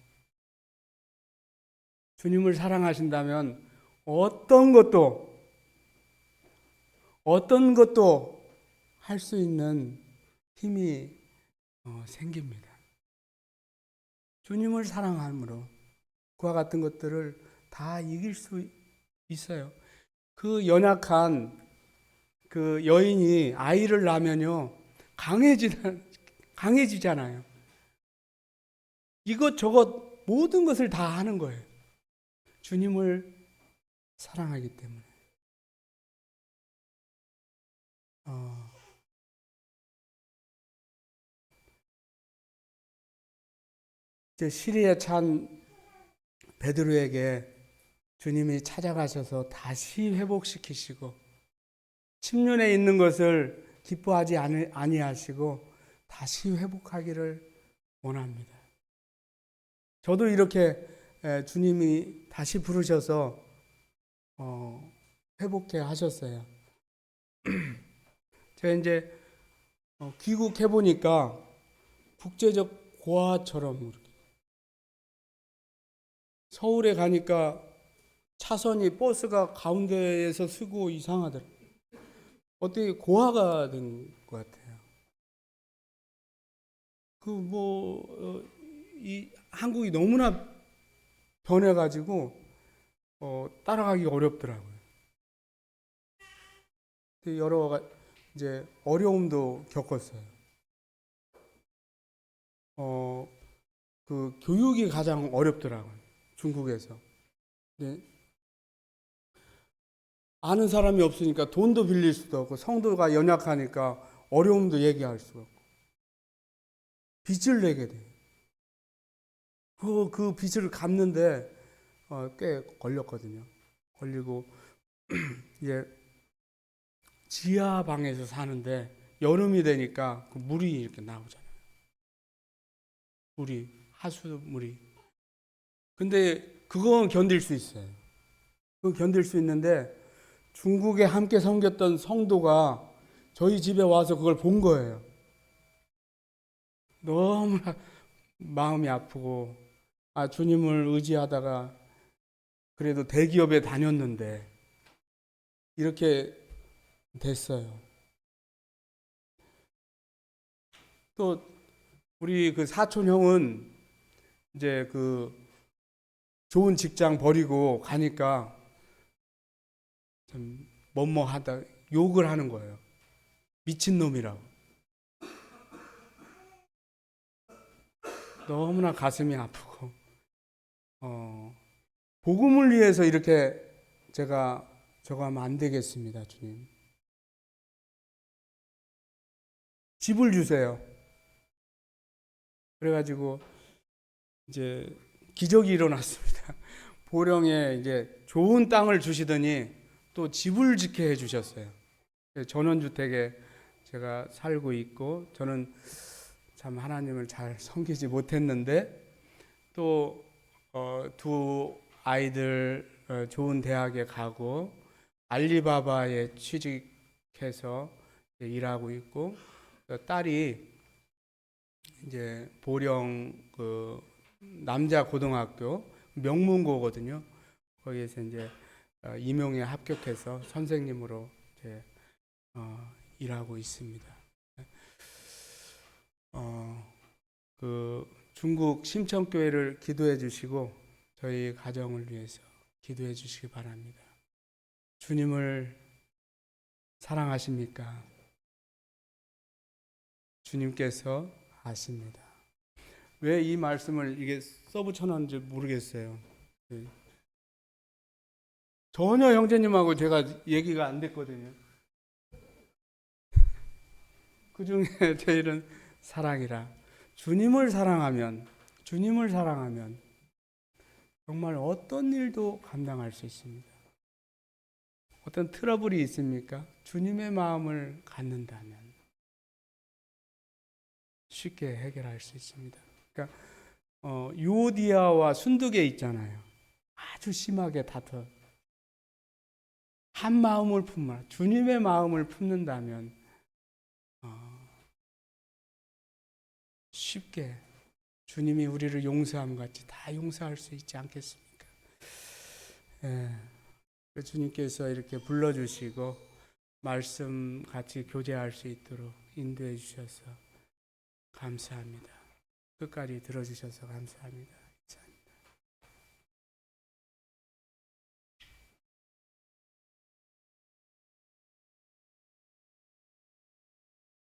주님을 사랑하신다면 어떤 것도 할 수 있는 힘이 생깁니다. 주님을 사랑함으로 그와 같은 것들을 다 이길 수 있어요. 그 연약한 그 여인이 아이를 낳으면요 강해지잖아요. 이것저것 모든 것을 다 하는 거예요. 주님을 사랑하기 때문에. 이제 시리에 찬 베드로에게 주님이 찾아가셔서 다시 회복시키시고 침륜에 있는 것을 기뻐하지 아니하시고 다시 회복하기를 원합니다. 저도 이렇게 주님이 다시 부르셔서 회복해 하셨어요. 제가 이제 귀국해 보니까 국제적 고아처럼 서울에 가니까 차선이 버스가 가운데에서 쓰고 이상하더라고요. 어떻게 고아가 된 것 같아요. 이 한국이 너무나 변해가지고 따라가기 어렵더라고요. 여러 이제 어려움도 겪었어요. 그 교육이 가장 어렵더라고요. 중국에서. 네. 아는 사람이 없으니까 돈도 빌릴 수도 없고 성도가 연약하니까 어려움도 얘기할 수가 없고 빚을 내게 돼요. 그 빚을 갚는데 꽤 걸렸거든요. 걸리고 이제 지하 방에서 사는데 여름이 되니까 그 물이 이렇게 나오잖아요. 하수물이. 근데 그건 견딜 수 있어요. 그건 견딜 수 있는데 중국에 함께 섬겼던 성도가 저희 집에 와서 그걸 본 거예요. 너무나 마음이 아프고 주님을 의지하다가 그래도 대기업에 다녔는데 이렇게 됐어요. 또 우리 그 사촌 형은 이제 그 좋은 직장 버리고 가니까 좀 뭐뭐하다 욕을 하는 거예요. 미친놈이라고. 너무나 가슴이 아프고 복음을 위해서 이렇게 제가 저거 하면 안 되겠습니다. 주님. 집을 주세요. 그래가지고 이제 기적이 일어났습니다. 보령에 이제 좋은 땅을 주시더니 또 집을 짓게 해주셨어요. 전원주택에 제가 살고 있고, 저는 참 하나님을 잘 섬기지 못했는데 또 두 아이들 좋은 대학에 가고 알리바바에 취직해서 일하고 있고, 딸이 이제 보령 그 남자 고등학교 명문고거든요. 거기에서 이제 임용에 합격해서 선생님으로 이제 일하고 있습니다. 그 중국 심천교회를 기도해 주시고 저희 가정을 위해서 기도해 주시기 바랍니다. 주님을 사랑하십니까? 주님께서 아십니다. 왜 이 말씀을 이게 써붙여놨는지 모르겠어요. 전혀 형제님하고 제가 얘기가 안 됐거든요. 그 중에 제일은 사랑이라. 주님을 사랑하면 정말 어떤 일도 감당할 수 있습니다. 어떤 트러블이 있습니까? 주님의 마음을 갖는다면 쉽게 해결할 수 있습니다. 그러니까 유오디아와 순두계 있잖아요. 아주 심하게 다퉈. 한 마음을 품어 주님의 마음을 품는다면 쉽게 주님이 우리를 용서함 같이 다 용서할 수 있지 않겠습니까? 주님께서 이렇게 불러주시고 말씀 같이 교제할 수 있도록 인도해 주셔서 감사합니다. 끝까지 들어주셔서 감사합니다.